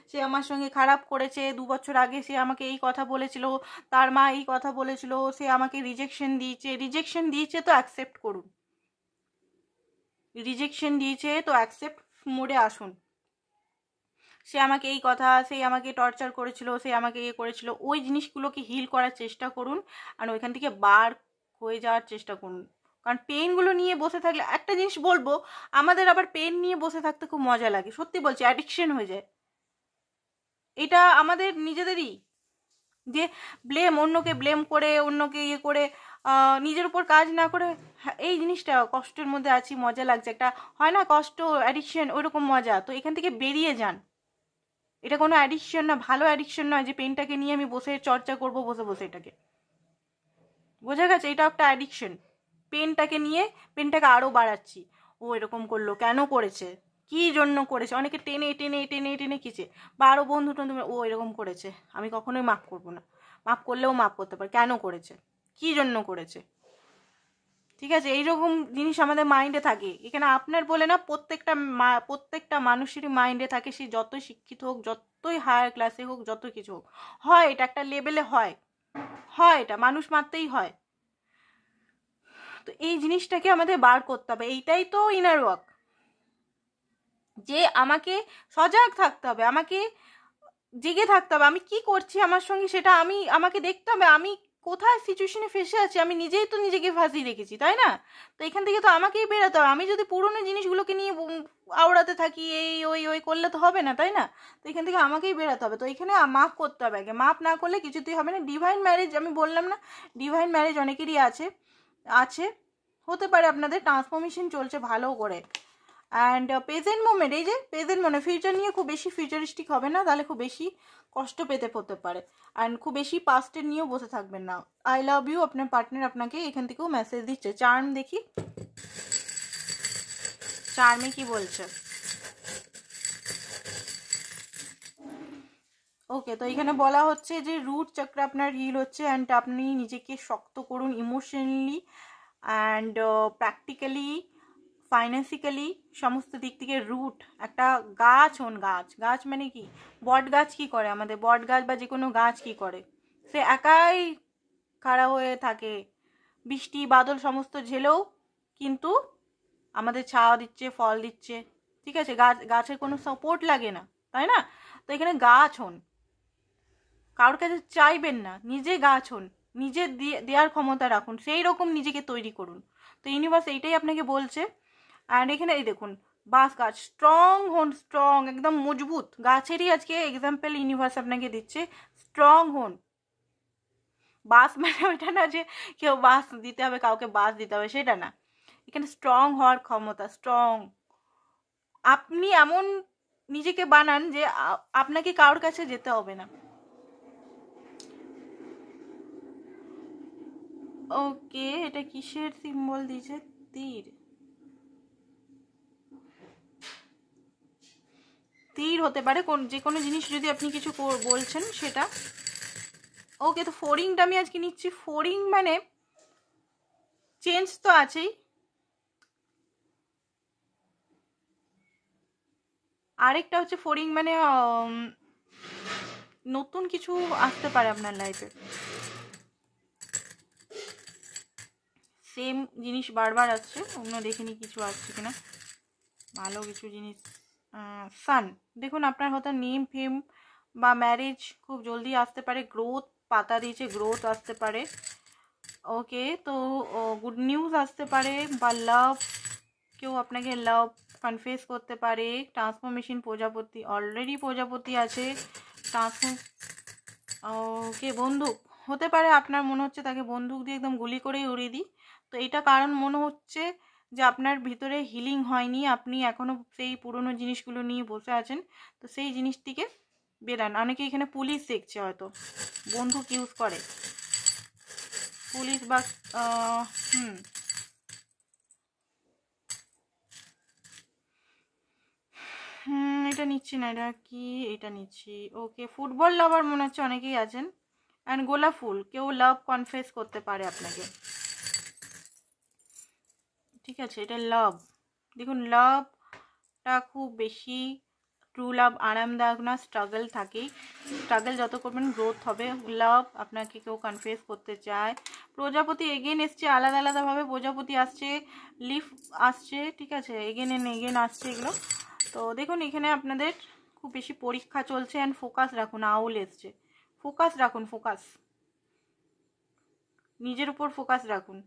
সে আমার সঙ্গে খারাপ করেছে, 2 বছর আগে সে আমাকে এই কথা বলেছিল, তার মা এই কথা বলেছিল, সে আমাকে রিজেকশন দিয়েছে তো অ্যাকসেপ্ট করুন। রিজেকশন দিয়েছে তো অ্যাকসেপ্ট মোডে আসুন। সে আমাকে এই কথা, সে আমাকে টর্চার করেছিল, সে আমাকে করেছিল, ওই জিনিসগুলোকে হিল করার চেষ্টা করুন। আর ওইখান থেকে বার হয়ে যাওয়ার চেষ্টা করুন। কারণ পেনগুলো নিয়ে বসে থাকলে, একটা জিনিস বলবো, আমাদের আবার পেন নিয়ে বসে থাকতে খুব মজা লাগে, সত্যি বলছি, অ্যাডিকশন হয়ে যায়। এটা আমাদের নিজেদেরই, যে অন্যকে ব্লেম করে, অন্যকে করে নিজের উপর কাজ না করে, এই জিনিসটা কষ্টের মধ্যে আছি, মজা লাগছে, একটা হয় না কষ্ট, অ্যাডিকশন, ওইরকম মজা। তো এখান থেকে বেরিয়ে যান। এটা কোনো অ্যাডিকশন না, ভালো অ্যাডিকশন নয় যে পেনটাকে নিয়ে আমি বসে চর্চা করব বসে বসে, এটাকে বোঝা গেছে? এটা একটা অ্যাডিকশন। পেনটাকে নিয়ে পেনটাকে আরও বাড়াচ্ছি, ও এরকম করলো, কেন করেছে, কি জন্য করেছে, অনেকে টেনে টেনে টেনে টেনে কিছে, বা আরও বন্ধু টন্ধু, ও এরকম করেছে, আমি কখনোই মাফ করবো না, মাফ করলেও মাফ করতে পারে, কেন করেছে, কি জন্য করেছে, ঠিক আছে? এইরকম জিনিস আমাদের মাইন্ডে থাকে। এখানে আপনার বলে না, প্রত্যেকটা মানুষেরই মাইন্ডে থাকে, সে যতই শিক্ষিত হোক, যতই হায়ার ক্লাসে হোক, যত কিছু হোক, হয় এটা একটা লেভেলে, হয় এটা মানুষ মাত্রেই হয়। তো এই জিনিসটাকে আমাদের বার করতে হবে, এইটাই তো ইনার ওয়ার্ক, যে আমাকে সজাগ থাকতে হবে, আমাকে জেগে থাকতে হবে, আমি কি করছি আমার সঙ্গে সেটা আমাকে দেখতে হবে, আমি কোথায় সিচুয়েশনে ফেসে আছি, আমি নিজেই তো নিজেকে ফাঁসিয়ে রেখেছি, তাই না? তো এখান থেকে তো আমাকেই বেরোতে হবে। আমি যদি পুরনো জিনিসগুলোকে নিয়ে আওড়াতে থাকি, এই ওই ওই করলে তো হবে না, তাই না? তো এখান থেকে আমাকেই বেরোতে হবে। তো এখানে মাফ করতে হবে আগে, মাফ না করলে কিছুতেই হবে না। ডিভাইন ম্যারেজ, আমি বললাম না, ডিভাইন ম্যারেজ অনেকেরই আছে, হতে পারে আপনাদের ট্রান্সফরমেশন চলছে ভালো করে। অ্যান্ড প্রেজেন্ট মোমেন্ট, এই যে প্রেজেন্ট মোমেন্ট, ফিউচার নিয়ে খুব বেশি ফিউচারিস্টিক হবে না, তাহলে খুব বেশি কষ্ট পেতে হতে পারে। অ্যান্ড খুব বেশি পাস্টের নিয়েও বসে থাকবেন না। আই লাভ ইউ, আপনার পার্টনার আপনাকে এখান থেকেও মেসেজ দিচ্ছে। চার্ম দেখি, চার্মে কি বলছে। ওকে, তো এখানে বলা হচ্ছে যে রুট চক্র আপনার হিল হচ্ছে, অ্যান্ড আপনি নিজেকে শক্ত করুন ইমোশনালি অ্যান্ড প্র্যাকটিক্যালি, ফাইন্যান্সিক্যালি, সমস্ত দিক থেকে। রুট, একটা গাছ হন, গাছ মানে কি, বট গাছ কি করে, আমাদের বট গাছ বা যে কোনো গাছ কি করে, সে একাই খাড়া হয়ে থাকে, বৃষ্টি বাদল সমস্ত ঝেলেও কিন্তু আমাদের ছায়া দিচ্ছে, ফল দিচ্ছে, ঠিক আছে? গাছের কোনো সাপোর্ট লাগে না, তাই না? তো এখানে গাছ হন, কারোর কাছে চাইবেন না, নিজে গাছ হন, নিজে দেওয়ার ক্ষমতা রাখুন, সেই রকম নিজেকে তৈরি করুন। তো ইউনিভার্স এইটাই আপনাকে বলছে। অ্যান্ড এখানে এই দেখুন, বাঁশ গাছ, স্ট্রং হন, স্ট্রং, একদম মজবুত গাছেরই আজকে এক্সাম্পল ইউনিভার্স আপনাকে দিচ্ছে। স্ট্রং হন। বাঁশ মানে ওইটা না যে কেউ বাঁশ দিতে হবে, কাউকে বাঁশ দিতে হবে, সেটা না। এখানে স্ট্রং হওয়ার ক্ষমতা, স্ট্রং। আপনি এমন নিজেকে বানান যে আপনাকে কারোর কাছে যেতে হবে না। ওকে, এটা কিসের সিম্বল দিয়েছে? তীর। তীর হতে পারে কোন যে কোনো জিনিস যদি আপনি কিছু বলছেন সেটা। ওকে, তো ফোরিংটা আমি আজকে নিচ্ছি। ফোরিং মানে চেঞ্জ তো আছেই, আরেকটা হচ্ছে ফোরিং মানে নতুন কিছু আসতে পারে আপনার লাইফে। সেম জিনিস বারবার আসছে, অন্য দেখিনি কিছু আসছে কিনা, ভালো কিছু জিনিস। সান, দেখুন আপনার হয়তো নেম ফেম বা ম্যারেজ খুব জলদি আসতে পারে। গ্রোথ পাতা দিয়েছে, গ্রোথ আসতে পারে। ওকে, তো গুড নিউজ আসতে পারে, বা লাভ, কেউ আপনাকে লাভ কনফেস করতে পারে। ট্রান্সফরমেশন, প্রজাপতি, অলরেডি প্রজাপতি আছে। ওকে, বন্দুক হতে পারে, আপনার মনে হচ্ছে তাকে বন্দুক দিয়ে একদম গুলি করেই উড়িয়ে দিই। তো এটা কারণ মনে হচ্ছে যে আপনার ভিতরে হিলিং হয়নি, আপনি এখনও সেই পুরনো জিনিসগুলো নিয়ে বসে আছেন। তো সেই জিনিস থেকে বেরান। অনেকে এখানে পুলিশ দেখছে, হয়তো বন্দুক ইউজ করে পুলিশ বা এটা নিচ্ছি না, এটা কি, এটা নিচ্ছি। ওকে, ফুটবল লাভার মনে হচ্ছে অনেকেই আছেন। অ্যান্ড গোলাপ ফুল, কেউ লাভ কনফেস করতে পারে আপনাকে। ঠিক আছে, এটা লাভ। দেখুন লাভটা খুব বেশি ট্রু লাভ আরামদায়ক না, স্ট্রাগল থাকেই। স্ট্রাগল যত করবেন গ্রোথ হবে। লাভ আপনাকে কেউ কনফেস করতে চায়। প্রজাপতি এগেন এসছে, আলাদা আলাদাভাবে প্রজাপতি আসছে, লিফ আসছে, ঠিক আছে, এগেন এন্ড এগেন আসছে এগুলো। তো দেখুন এখানে আপনাদের খুব বেশি পরীক্ষা চলছে। অ্যান্ড ফোকাস রাখুন, আউল এসছে। ফোকাস রাখুন, ফোকাস, নিজের উপর ফোকাস রাখুন।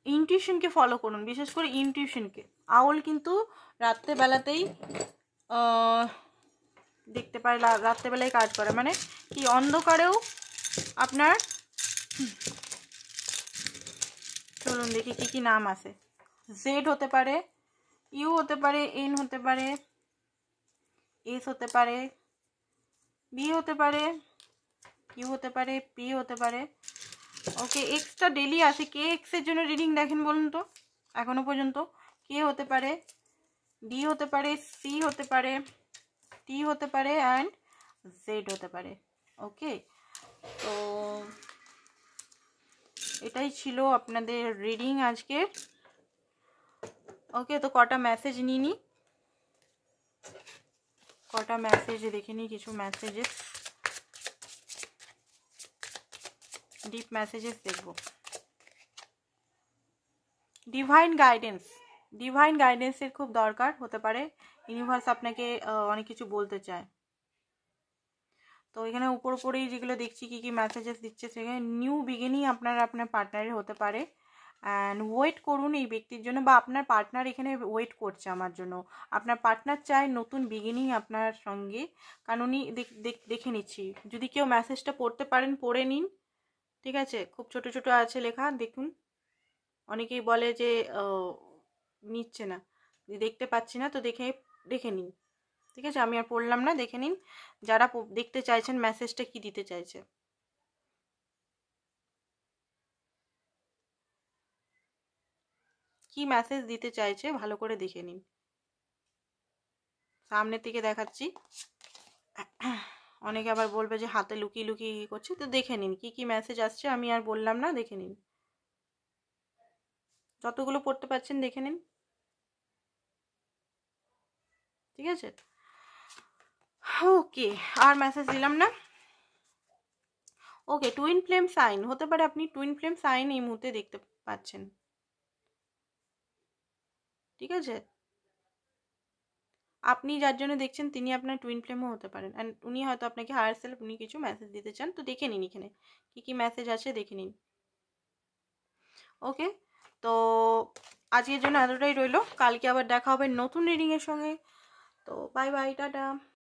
ইনটিউশনকে ফলো করুন, বিশেষ করে ইনটিউশনকে। আউল কিন্তু রাত্রেবেলাতেই দেখতে পারে, রাত্রেবেলায় কাজ করে, মানে কি অন্ধকারেও আপনার। চলুন দেখি কি কি নাম আছে। জেড হতে পারে, ইউ হতে পারে, এন হতে পারে, এস হতে পারে, বি হতে পারে, কিউ হতে পারে, পি হতে পারে। ওকে, এক্সটা ডেলি আসে। কে এক্সের জন্য রিডিং দেখেন বলুন তো এখনো পর্যন্ত? কে হতে পারে, ডি হতে পারে, সি হতে পারে, টি হতে পারে, অ্যান্ড জেড হতে পারে। ওকে, তো এটাই ছিল আপনাদের রিডিং আজকে। ওকে, তো কটা মেসেজ নিই, কটা মেসেজ দেখে নিই, কিছু মেসেজেস, ডিপ মেসেজেস দেখব। ডিভাইন গাইডেন্স, ডিভাইন গাইডেন্সের খুব দরকার হতে পারে। ইউনিভার্স আপনাকে অনেক কিছু বলতে চায়। তো এখানে উপর উপরেই যেগুলো দেখছি কী কী মেসেজেস দিচ্ছে, সেখানে নিউ বিগিনিং আপনার পার্টনারের হতে পারে। অ্যান্ড ওয়েট করুন এই ব্যক্তির জন্য, বা আপনার পার্টনার এখানে ওয়েট করছে আমার জন্য। আপনার পার্টনার চায় নতুন বিগিনিং আপনার সঙ্গে, কারণ উনি দেখে নিচ্ছি। যদি কেউ মেসেজটা পড়তে পারেন পড়ে নিন, ঠিক আছে। খুব ছোট ছোট আছে লেখা, দেখুন। অনেকেই বলে যে নিচ্ছে না, দেখতে পাচ্ছি না, তো দেখে নিন, ঠিক আছে। আমি আর পড়লাম না, দেখে নিন যারা দেখতে চাইছেন মেসেজটা কি দিতে চাইছে। কি মেসেজ দিতে চাইছে ভালো করে দেখে নিন। সামনের থেকে দেখাচ্ছি, অনেকে আবার বলবে যে হাতে লুকিয়ে লুকিয়ে করছে, তো দেখে নিন কি কি মেসেজ আসছে। আমি আর বললাম না, দেখে নিন, যতগুলো পড়তে পারছেন দেখে নিন, ঠিক আছে। ওকে, আর মেসেজ দিলাম না। ওকে, টুইন ফ্লেম সাইন হতে পারে, আপনি টুইন ফ্লেম সাইন এই মুহূর্তে দেখতে পাচ্ছেন, ঠিক আছে। আপনি যার জন্য দেখছেন তিনি আপনার টুইন ফ্লেমও হতে পারেন। অ্যান্ড উনি হয়তো আপনাকে হায়ার সেলফ, উনি কিছু মেসেজ দিতে চান, তো দেখে নিন এখানে কী কী মেসেজ আছে, দেখে নিন। ওকে, তো আজকের জন্য এতটাই রইলো, কালকে আবার দেখা হবে নতুন রিডিংয়ের সঙ্গে। তো বাই বাই, টাটা।